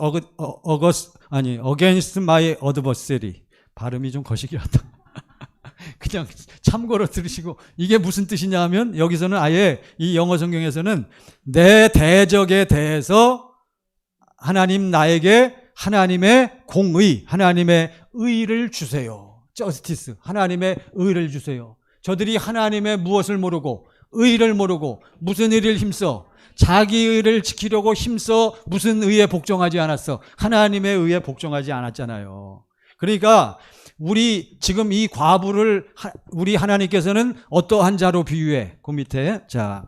against my adversary. 발음이 좀 거시기하다. 그냥 참고로 들으시고, 이게 무슨 뜻이냐 하면, 여기서는 아예 이 영어 성경에서는 내 대적에 대해서 하나님 나에게 하나님의 공의, 하나님의 의를 주세요. justice, 하나님의 의를 주세요. 저들이 하나님의 무엇을 모르고 의를 모르고 무슨 의를 힘써? 자기 의를 지키려고 힘써 무슨 의에 복종하지 않았어? 하나님의 의에 복종하지 않았잖아요. 그러니까 우리 지금 이 과부를 우리 하나님께서는 어떠한 자로 비유해? 그 밑에, 자,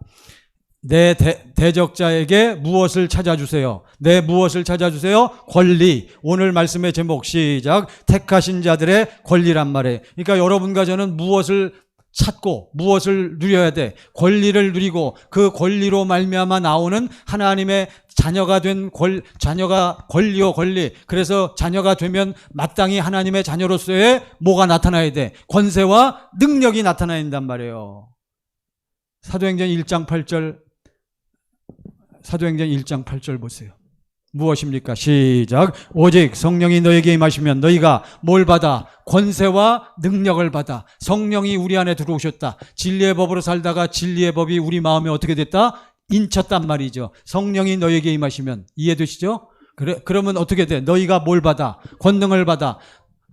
내 대적자에게 무엇을 찾아주세요? 내 무엇을 찾아주세요? 권리. 오늘 말씀의 제목 시작. 택하신 자들의 권리란 말이에요. 그러니까 여러분과 저는 무엇을 찾고 무엇을 누려야 돼? 권리를 누리고 그 권리로 말미암아 나오는 하나님의 자녀가 된 자녀가 권리요 권리. 그래서 자녀가 되면 마땅히 하나님의 자녀로서의 뭐가 나타나야 돼? 권세와 능력이 나타나야 된단 말이에요. 사도행전 1장 8절 사도행전 1장 8절 보세요. 무엇입니까? 시작. 오직 성령이 너에게 임하시면 너희가 뭘 받아? 권세와 능력을 받아. 성령이 우리 안에 들어오셨다. 진리의 법으로 살다가 진리의 법이 우리 마음에 어떻게 됐다? 인쳤단 말이죠. 성령이 너에게 임하시면. 이해되시죠? 그러면 어떻게 돼? 너희가 뭘 받아? 권능을 받아.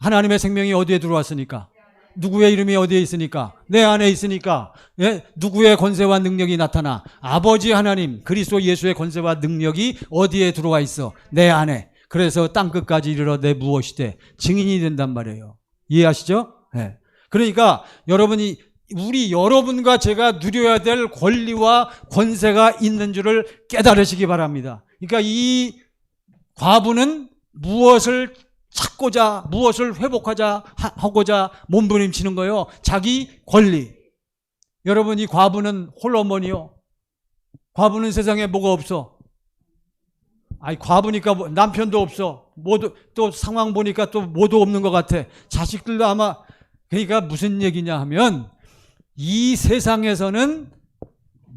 하나님의 생명이 어디에 들어왔으니까? 누구의 이름이 어디에 있으니까? 내 안에 있으니까. 예? 누구의 권세와 능력이 나타나? 아버지 하나님 그리스도 예수의 권세와 능력이 어디에 들어와 있어? 내 안에. 그래서 땅끝까지 이르러 내 무엇이 돼? 증인이 된단 말이에요. 이해하시죠? 예. 그러니까 여러분과 제가 누려야 될 권리와 권세가 있는 줄을 깨달으시기 바랍니다. 그러니까 이 과부는 무엇을 찾고자 무엇을 하고자 몸부림치는 거예요. 자기 권리. 여러분 이 과부는 홀어머니요. 과부는 세상에 뭐가 없어. 아니 과부니까 남편도 없어. 모두 또 상황 보니까 또 모두 없는 것 같아. 자식들도 아마. 그러니까 무슨 얘기냐 하면 이 세상에서는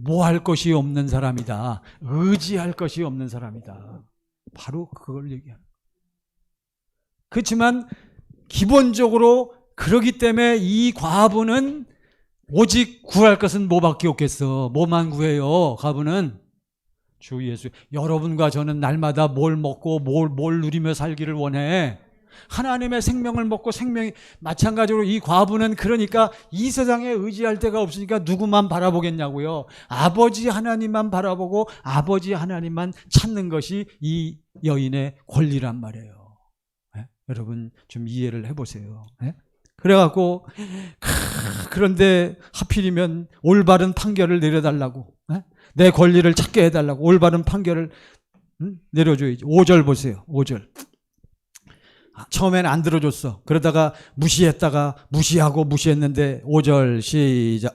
뭐 할 것이 없는 사람이다. 의지할 것이 없는 사람이다. 바로 그걸 얘기하는. 그렇지만 기본적으로 그러기 때문에 이 과부는 오직 구할 것은 뭐밖에 없겠어. 뭐만 구해요. 과부는 주 예수. 여러분과 저는 날마다 뭘 먹고 뭘 누리며 살기를 원해. 하나님의 생명을 먹고 생명이 마찬가지로 이 과부는 그러니까 이 세상에 의지할 데가 없으니까 누구만 바라보겠냐고요. 아버지 하나님만 바라보고 아버지 하나님만 찾는 것이 이 여인의 권리란 말이에요. 여러분 좀 이해를 해보세요. 그래갖고 그런데 하필이면 올바른 판결을 내려달라고 내 권리를 찾게 해달라고 올바른 판결을 내려줘야지. 5절 보세요. 5절. 처음에는 안 들어줬어. 그러다가 무시하고 무시했는데 5절 시작.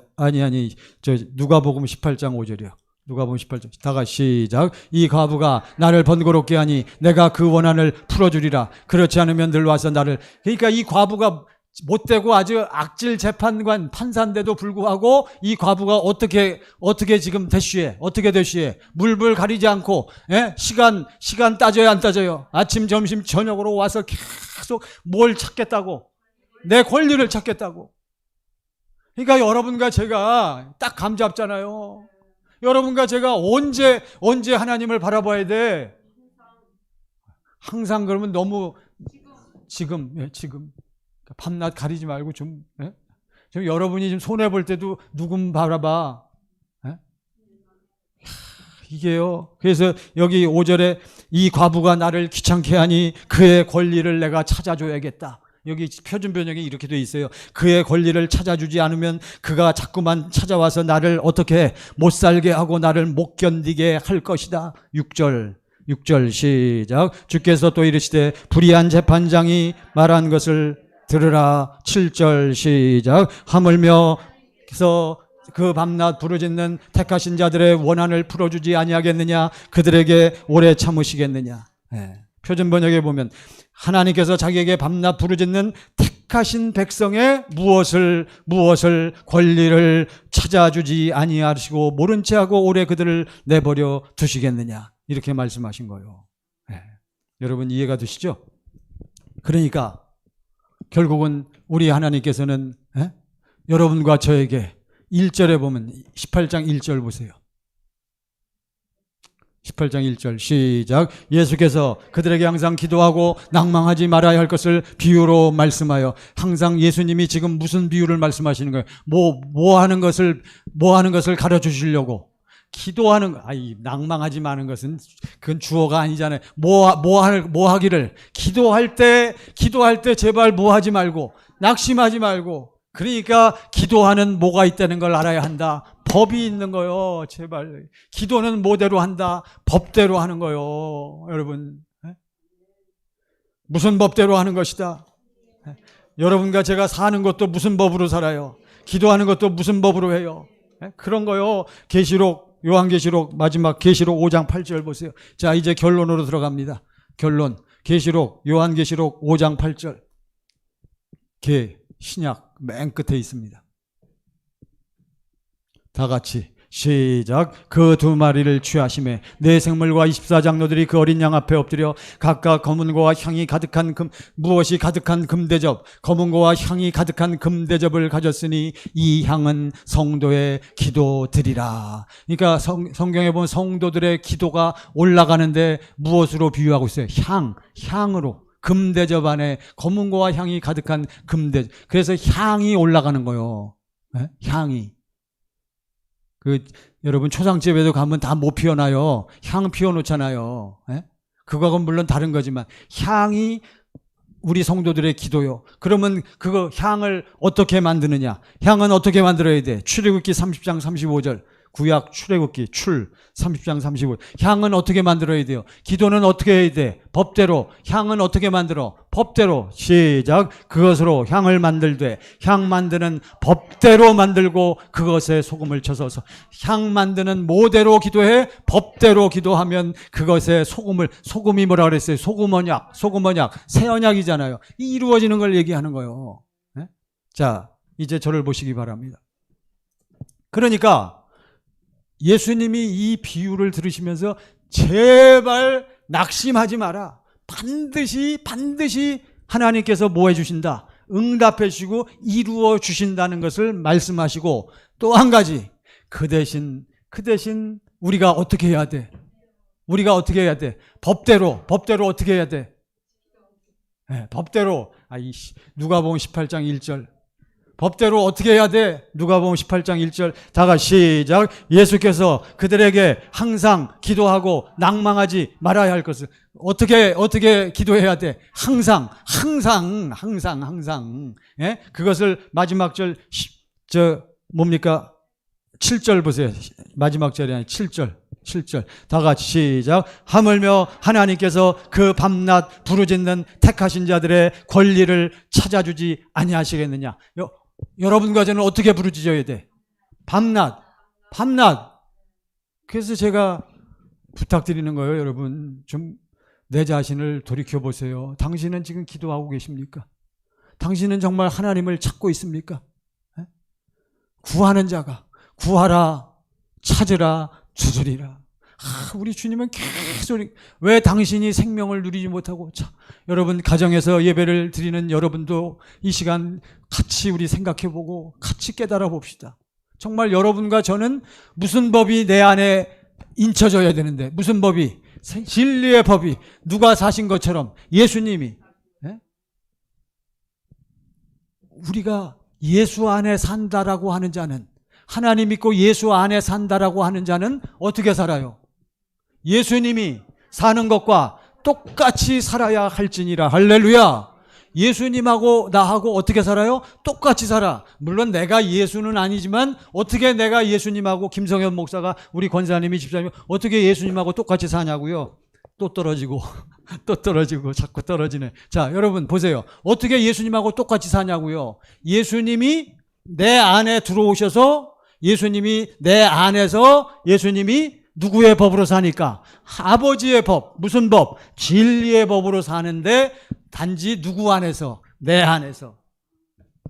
저 누가복음 18장 5절이요. 누가복음 18장 다가 시작. 이 과부가 나를 번거롭게 하니 내가 그 원한을 풀어주리라. 그렇지 않으면 들와서 나를. 그러니까 이 과부가 못되고 아주 악질 재판관 판사인데도 불구하고 이 과부가 어떻게 지금 대쉬해? 어떻게 대쉬해? 물불 가리지 않고 시간 따져요 안 따져요? 아침 점심 저녁으로 와서 계속 뭘 찾겠다고? 내 권리를 찾겠다고. 그러니까 여러분과 제가 딱 감 잡잖아요. 여러분과 제가 언제 하나님을 바라봐야 돼? 항상 그러면 너무 지금 밤낮 가리지 말고 좀 여러분이 좀 손해 볼 때도 누군 바라봐. 이게요. 그래서 여기 5절에 이 과부가 나를 귀찮게 하니 그의 권리를 내가 찾아줘야겠다. 여기 표준 번역에 이렇게 돼 있어요. 그의 권리를 찾아주지 않으면 그가 자꾸만 찾아와서 나를 어떻게 못 살게 하고 나를 못 견디게 할 것이다. 6절 시작. 주께서 또 이르시되 불의한 재판장이 말한 것을 들으라. 7절 시작. 하물며 그래서 그 밤낮 부르짖는 택하신 자들의 원한을 풀어주지 아니하겠느냐. 그들에게 오래 참으시겠느냐. 표준 번역에 보면 하나님께서 자기에게 밤낮 부르짖는 택하신 백성의 무엇을 권리를 찾아주지 아니하시고 모른 채 하고 오래 그들을 내버려 두시겠느냐. 이렇게 말씀하신 거예요. 여러분 이해가 되시죠? 그러니까 결국은 우리 하나님께서는 여러분과 저에게 1절에 보면 18장 1절 보세요. 18장 1절 시작. 예수께서 그들에게 항상 기도하고 낭망하지 말아야 할 것을 비유로 말씀하여. 항상 예수님이 지금 무슨 비유를 말씀하시는 거예요? 뭐 하는 것을 가르쳐 주시려고. 기도하는 거. 낭망하지 마는 것은 그건 주어가 아니잖아요. 뭐 하기를. 기도할 때 제발 뭐 하지 말고 낙심하지 말고. 그러니까 기도하는 뭐가 있다는 걸 알아야 한다. 법이 있는 거요. 제발. 기도는 뭐대로 한다. 법대로 하는 거요. 여러분. 무슨 법대로 하는 것이다. 여러분과 제가 사는 것도 무슨 법으로 살아요. 기도하는 것도 무슨 법으로 해요? 그런 거요. 계시록, 요한계시록 마지막 계시록 5장 8절 보세요. 자, 이제 결론으로 들어갑니다. 결론. 계시록, 요한계시록 5장 8절. 신약 맨 끝에 있습니다. 다 같이 시작. 그 두 마리를 취하심에 네 생물과 24장로들이 그 어린 양 앞에 엎드려 각각 검은고와 향이 가득한 무엇이 가득한 금대접, 검은고와 향이 가득한 금대접을 가졌으니 이 향은 성도의 기도들이라. 그러니까 성경에 보면 성도들의 기도가 올라가는데 무엇으로 비유하고 있어요? 향으로. 금대접 안에 검은고와 향이 가득한 금대접. 그래서 향이 올라가는 거예요. 네? 향이. 여러분 초상집에도 가면 다 못 피워놔요. 향 피워놓잖아요. 예? 그거하고는 물론 다른 거지만 향이 우리 성도들의 기도요. 그러면 그거 향을 어떻게 만드느냐? 향은 어떻게 만들어야 돼? 출애굽기 30장 35절. 구약 출애굽기 30장 35. 향은 어떻게 만들어야 돼요? 기도는 어떻게 해야 돼? 법대로. 향은 어떻게 만들어? 법대로. 시작. 그것으로 향을 만들되 향 만드는 법대로 만들고 그것에 소금을 쳐서 향 만드는 모대로 기도해 법대로 기도하면 그것에 소금이 뭐라 그랬어요? 소금 언약 새 언약이잖아요. 이루어지는 걸 얘기하는 거예요. 네? 자, 이제 저를 보시기 바랍니다. 그러니까 예수님이 이 비유를 들으시면서 제발 낙심하지 마라. 반드시 하나님께서 뭐 해주신다? 응답해 주시고 이루어 주신다는 것을 말씀하시고 또 한 가지 그 대신 우리가 어떻게 해야 돼? 법대로 어떻게 해야 돼? 네, 법대로. 누가복음 18장 1절. 법대로 어떻게 해야 돼? 누가복음 18장 1절. 다 같이 시작. 예수께서 그들에게 항상 기도하고 낭망하지 말아야 할 것을 어떻게 기도해야 돼? 항상. 예? 그것을 마지막 절 뭡니까? 7절 보세요. 마지막 절이 아니라 7절. 다 같이 시작. 하물며 하나님께서 그 밤낮 부르짖는 택하신 자들의 권리를 찾아주지 아니하시겠느냐. 여러분과 저는 어떻게 부르짖어야 돼? 밤낮. 그래서 제가 부탁드리는 거예요. 여러분 좀 내 자신을 돌이켜보세요. 당신은 지금 기도하고 계십니까? 당신은 정말 하나님을 찾고 있습니까? 구하는 자가 구하라, 찾으라, 두드리라. 우리 주님은 계속 왜 당신이 생명을 누리지 못하고 여러분 가정에서 예배를 드리는 여러분도 이 시간 같이 우리 생각해보고 같이 깨달아 봅시다. 정말 여러분과 저는 무슨 법이 내 안에 인쳐져야 되는데 무슨 법이? 진리의 법이 누가 사신 것처럼 예수님이 우리가 예수 안에 산다라고 하는 자는 하나님 믿고 예수 안에 산다라고 하는 자는 어떻게 살아요? 예수님이 사는 것과 똑같이 살아야 할지니라. 할렐루야. 예수님하고 나하고 어떻게 살아요? 똑같이 살아. 물론 내가 예수는 아니지만 어떻게 내가 예수님하고 김성현 목사가 우리 권사님이 집사님이 어떻게 예수님하고 똑같이 사냐고요? 또 떨어지고 자꾸 떨어지네. 자, 여러분 보세요. 어떻게 예수님하고 똑같이 사냐고요? 예수님이 내 안에 들어오셔서 예수님이 내 안에서 예수님이 누구의 법으로 사니까? 아버지의 법. 무슨 법? 진리의 법으로 사는데 단지 누구 안에서? 내 안에서.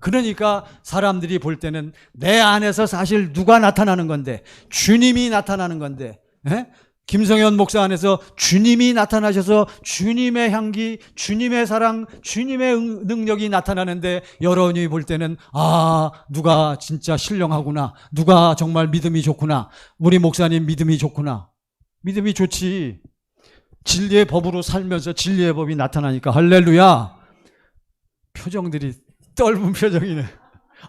그러니까 사람들이 볼 때는 내 안에서 사실 누가 나타나는 건데? 주님이 나타나는 건데. 김성현 목사 안에서 주님이 나타나셔서 주님의 향기, 주님의 사랑, 주님의 능력이 나타나는데 여러분이 볼 때는 누가 진짜 신령하구나. 누가 정말 믿음이 좋구나. 우리 목사님 믿음이 좋구나. 믿음이 좋지. 진리의 법으로 살면서 진리의 법이 나타나니까 할렐루야. 표정들이 떫은 표정이네.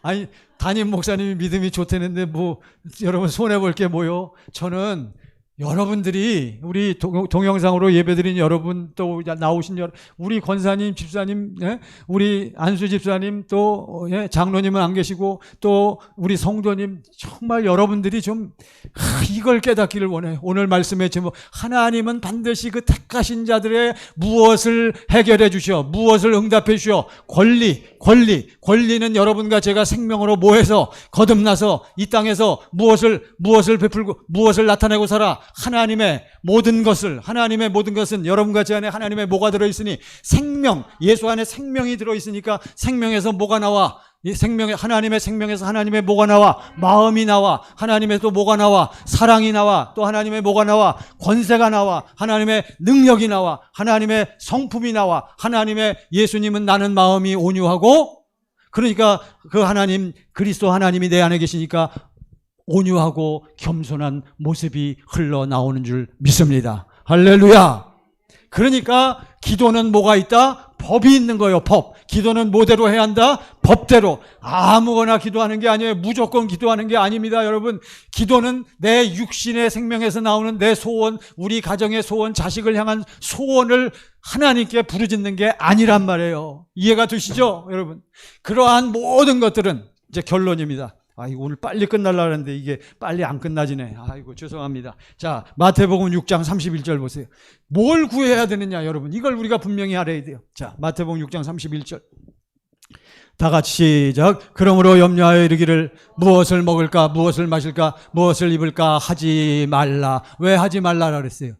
아니 담임 목사님이 믿음이 좋다는데 여러분 손해볼 게 뭐요? 저는 여러분들이 우리 동영상으로 예배드린 여러분, 또 나오신 우리 권사님, 집사님, 예? 우리 안수 집사님, 또 예? 장로님은 안 계시고 또 우리 성도님, 정말 여러분들이 좀 이걸 깨닫기를 원해요. 오늘 말씀의 제목, 하나님은 반드시 그 택하신 자들의 무엇을 해결해 주셔, 무엇을 응답해 주셔. 권리는 여러분과 제가 생명으로 모여서 거듭나서 이 땅에서 무엇을 베풀고 무엇을 나타내고 살아. 하나님의 모든 것은 여러분과 제 안에 하나님의 뭐가 들어있으니 생명, 예수 안에 생명이 들어있으니까 생명에서 뭐가 나와? 이 하나님의 생명에서 하나님의 뭐가 나와? 마음이 나와. 하나님의 또 뭐가 나와? 사랑이 나와. 또 하나님의 뭐가 나와? 권세가 나와. 하나님의 능력이 나와. 하나님의 성품이 나와. 하나님의 예수님은 나는 마음이 온유하고, 그러니까 그 하나님, 그리스도 하나님이 내 안에 계시니까 온유하고 겸손한 모습이 흘러나오는 줄 믿습니다. 할렐루야. 그러니까 기도는 뭐가 있다? 법이 있는 거예요. 법. 기도는 뭐대로 해야 한다? 법대로. 아무거나 기도하는 게 아니에요. 무조건 기도하는 게 아닙니다. 여러분, 기도는 내 육신의 생명에서 나오는 내 소원, 우리 가정의 소원, 자식을 향한 소원을 하나님께 부르짖는 게 아니란 말이에요. 이해가 되시죠? 여러분, 그러한 모든 것들은 이제 결론입니다. 이거 오늘 빨리 끝날라 그랬는데 이게 빨리 안 끝나지네. 아이고, 죄송합니다. 자, 마태복음 6장 31절 보세요. 뭘 구해야 되느냐, 여러분. 이걸 우리가 분명히 알아야 돼요. 자, 마태복음 6장 31절. 다 같이 시작. 그러므로 염려하여 이르기를 무엇을 먹을까, 무엇을 마실까, 무엇을 입을까 하지 말라. 왜 하지 말라라 그랬어요?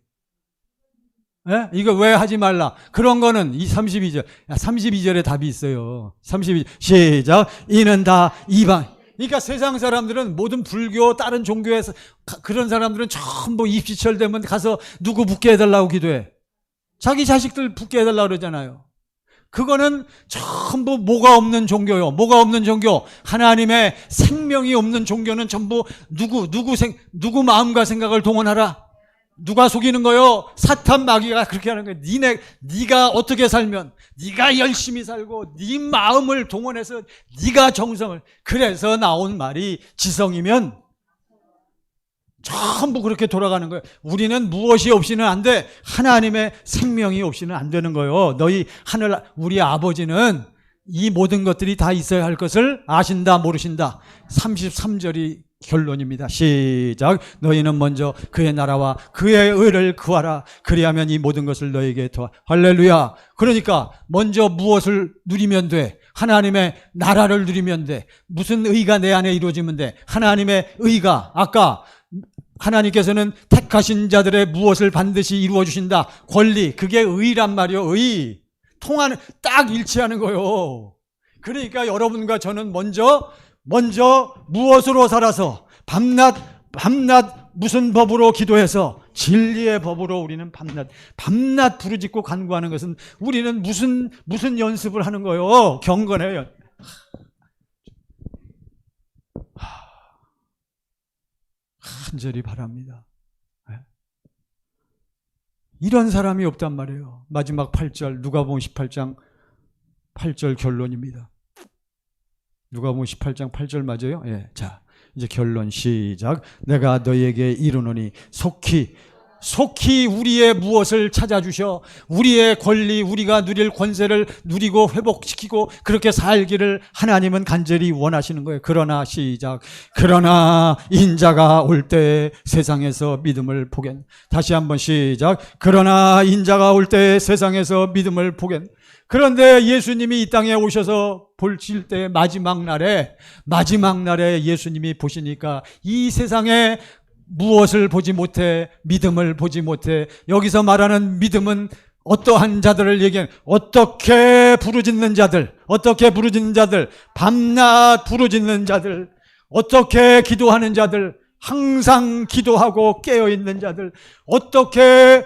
예? 이거 왜 하지 말라? 그런 거는 이 32절. 32절에 답이 있어요. 32절. 시작. 이는 다 이방. 그러니까 세상 사람들은 모든 불교, 다른 종교에서 그런 사람들은 전부 입시철 되면 가서 누구 붙게 해달라고 기도해. 자기 자식들 붙게 해달라고 그러잖아요. 그거는 전부 뭐가 없는 종교요. 뭐가 없는 종교? 하나님의 생명이 없는 종교는 전부 누구 마음과 생각을 동원하라. 누가 속이는 거요? 사탄 마귀가 그렇게 하는 거예요. 네가 어떻게 살면, 네가 열심히 살고 네 마음을 동원해서 네가 정성을, 그래서 나온 말이 지성이면 전부 그렇게 돌아가는 거예요. 우리는 무엇이 없이는 안 돼. 하나님의 생명이 없이는 안 되는 거예요. 너희 하늘 우리 아버지는 이 모든 것들이 다 있어야 할 것을 아신다 모르신다. 33절이 결론입니다. 시작. 너희는 먼저 그의 나라와 그의 의를 구하라. 그리하면 이 모든 것을 너희에게 더하. 할렐루야. 그러니까 먼저 무엇을 누리면 돼? 하나님의 나라를 누리면 돼. 무슨 의가 내 안에 이루어지면 돼? 하나님의 의가, 아까 하나님께서는 택하신 자들의 무엇을 반드시 이루어 주신다. 권리, 그게 의란 말이요. 의. 통하는, 딱 일치하는 거요. 그러니까 여러분과 저는 먼저 무엇으로 살아서 밤낮 무슨 법으로 기도해서 진리의 법으로 우리는 밤낮 부르짖고 간구하는 것은 우리는 무슨 연습을 하는 거예요? 경건해요. 간절히 바랍니다. 이런 사람이 없단 말이에요. 마지막 8절 누가복음 18장 8절 결론입니다. 누가복음 18장 8절 맞아요? 예. 자, 이제 결론 시작. 내가 너희에게 이르노니 속히 우리의 무엇을 찾아주셔. 우리의 권리, 우리가 누릴 권세를 누리고 회복시키고 그렇게 살기를 하나님은 간절히 원하시는 거예요. 그러나 시작. 그러나 인자가 올 때 세상에서 믿음을 보겐. 다시 한번 시작. 그러나 인자가 올 때 세상에서 믿음을 보겐. 그런데 예수님이 이 땅에 오셔서 보실 때 마지막 날에 예수님이 보시니까 이 세상에 무엇을 보지 못해? 믿음을 보지 못해. 여기서 말하는 믿음은 어떠한 자들을 얘기하는, 어떻게 부르짖는 자들, 밤낮 부르짖는 자들, 어떻게 기도하는 자들, 항상 기도하고 깨어있는 자들, 어떻게,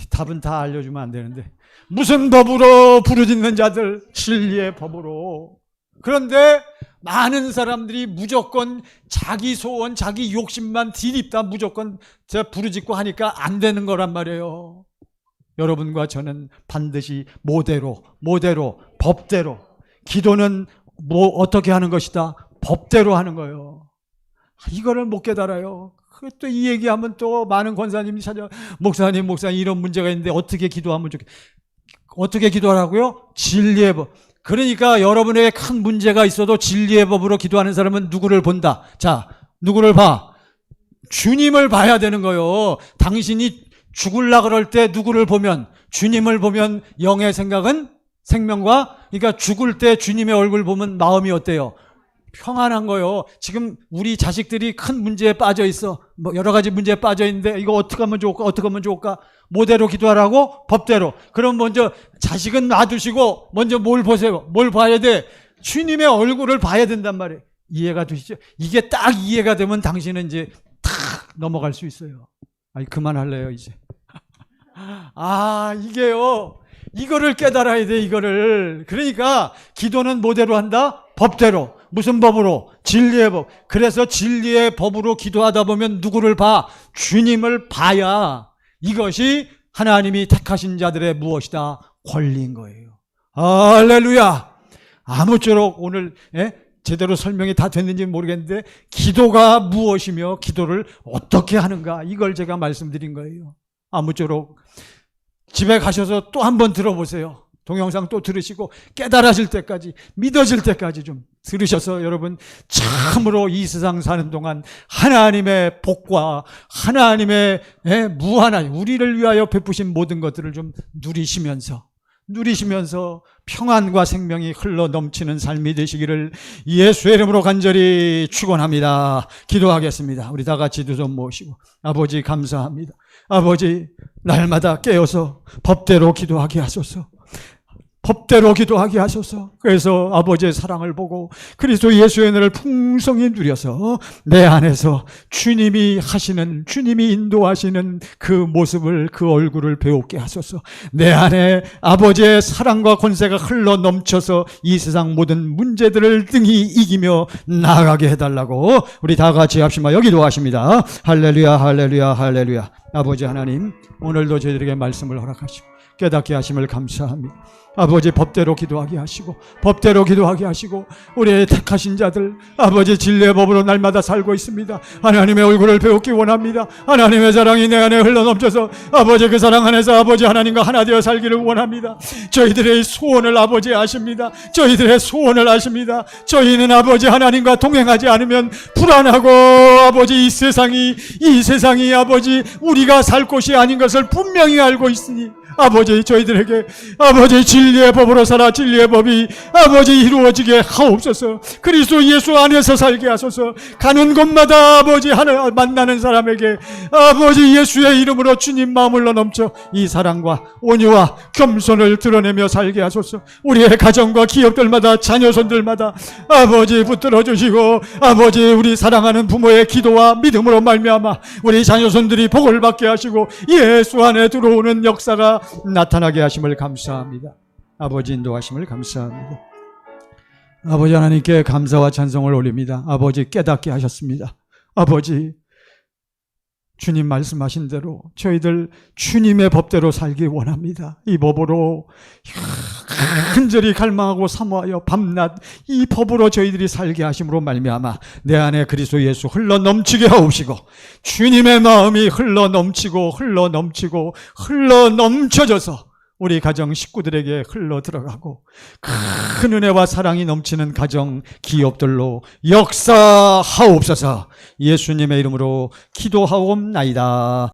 답은 다 알려주면 안 되는데, 무슨 법으로 부르짖는 자들, 진리의 법으로. 그런데 많은 사람들이 무조건 자기 소원, 자기 욕심만 뒤집다 무조건 부르짖고 하니까 안 되는 거란 말이에요. 여러분과 저는 반드시 모대로, 법대로. 기도는 어떻게 하는 것이다? 법대로 하는 거예요. 이거를 못 깨달아요. 또 이 얘기하면 또 많은 권사님이 찾아, 목사님 이런 문제가 있는데 어떻게 기도하면 어떻게 기도하라고요? 진리의 법. 그러니까 여러분에게 큰 문제가 있어도 진리의 법으로 기도하는 사람은 누구를 본다. 자, 누구를 봐? 주님을 봐야 되는 거예요. 당신이 죽을라 그럴 때 누구를 보면, 주님을 보면 영의 생각은 생명과, 그러니까 죽을 때 주님의 얼굴 보면 마음이 어때요? 평안한 거요. 지금 우리 자식들이 큰 문제에 빠져 있어. 뭐 여러 가지 문제에 빠져 있는데 이거 어떻게 하면 좋을까? 어떻게 하면 좋을까? 뭐대로 기도하라고? 법대로. 그럼 먼저 자식은 놔두시고 먼저 뭘 보세요? 뭘 봐야 돼? 주님의 얼굴을 봐야 된단 말이에요. 이해가 되시죠? 이게 딱 이해가 되면 당신은 이제 탁 넘어갈 수 있어요. 아니 그만할래요 이제. 아 이게요. 이거를 깨달아야 돼 이거를. 그러니까 기도는 뭐대로 한다? 법대로. 무슨 법으로? 진리의 법. 그래서 진리의 법으로 기도하다 보면 누구를 봐? 주님을 봐야 이것이 하나님이 택하신 자들의 무엇이다? 권리인 거예요. 할렐루야. 아무쪼록 오늘 제대로 설명이 다 됐는지 모르겠는데 기도가 무엇이며 기도를 어떻게 하는가 이걸 제가 말씀드린 거예요. 아무쪼록 집에 가셔서 또 한번 들어보세요. 동영상 또 들으시고 깨달아질 때까지, 믿어질 때까지 좀 들으셔서 여러분 참으로 이 세상 사는 동안 하나님의 복과 하나님의 무한한 우리를 위하여 베푸신 모든 것들을 좀 누리시면서 평안과 생명이 흘러 넘치는 삶이 되시기를 예수의 이름으로 간절히 축원합니다. 기도하겠습니다. 우리 다 같이 두 손 모시고 아버지 감사합니다. 아버지 날마다 깨어서 법대로 기도하게 하소서. 법대로 기도하게 하소서. 그래서 아버지의 사랑을 보고 그리스도 예수의 은혜를 풍성히 누려서 내 안에서 주님이 인도하시는 그 모습을, 그 얼굴을 배우게 하소서. 내 안에 아버지의 사랑과 권세가 흘러 넘쳐서 이 세상 모든 문제들을 등이 이기며 나아가게 해달라고 우리 다 같이 합시다. 여기도 하십니다. 할렐루야 할렐루야 할렐루야. 아버지 하나님 오늘도 저희들에게 말씀을 허락하시고 깨닫게 하심을 감사합니다. 아버지 법대로 기도하게 하시고 우리의 택하신 자들 아버지 진리의 법으로 날마다 살고 있습니다. 하나님의 얼굴을 배우기 원합니다. 하나님의 사랑이 내 안에 흘러넘쳐서 아버지 그 사랑 안에서 아버지 하나님과 하나 되어 살기를 원합니다. 저희들의 소원을 아버지 아십니다. 저희는 아버지 하나님과 동행하지 않으면 불안하고 아버지 이 세상이 아버지 우리가 살 곳이 아닌 것을 분명히 알고 있으니 아버지 저희들에게 아버지 진리의 법으로 살아 진리의 법이 아버지 이루어지게 하옵소서. 그리스도 예수 안에서 살게 하소서. 가는 곳마다 아버지 하나 만나는 사람에게 아버지 예수의 이름으로 주님 마음을 넘쳐 이 사랑과 온유와 겸손을 드러내며 살게 하소서. 우리의 가정과 기업들마다 자녀손들마다 아버지 붙들어 주시고 아버지 우리 사랑하는 부모의 기도와 믿음으로 말미암아 우리 자녀손들이 복을 받게 하시고 예수 안에 들어오는 역사가 나타나게 하심을 감사합니다. 아버지 인도하심을 감사합니다. 아버지 하나님께 감사와 찬송을 올립니다. 아버지 깨닫게 하셨습니다. 아버지 주님 말씀하신 대로 저희들 주님의 법대로 살기 원합니다. 이 법으로 간절히 갈망하고 사모하여 밤낮 이 법으로 저희들이 살게 하심으로 말미암아 내 안에 그리스도 예수 흘러 넘치게 하옵시고 주님의 마음이 흘러 넘쳐져서 우리 가정 식구들에게 흘러 들어가고 큰 은혜와 사랑이 넘치는 가정 기업들로 역사하옵소서. 예수님의 이름으로 기도하옵나이다.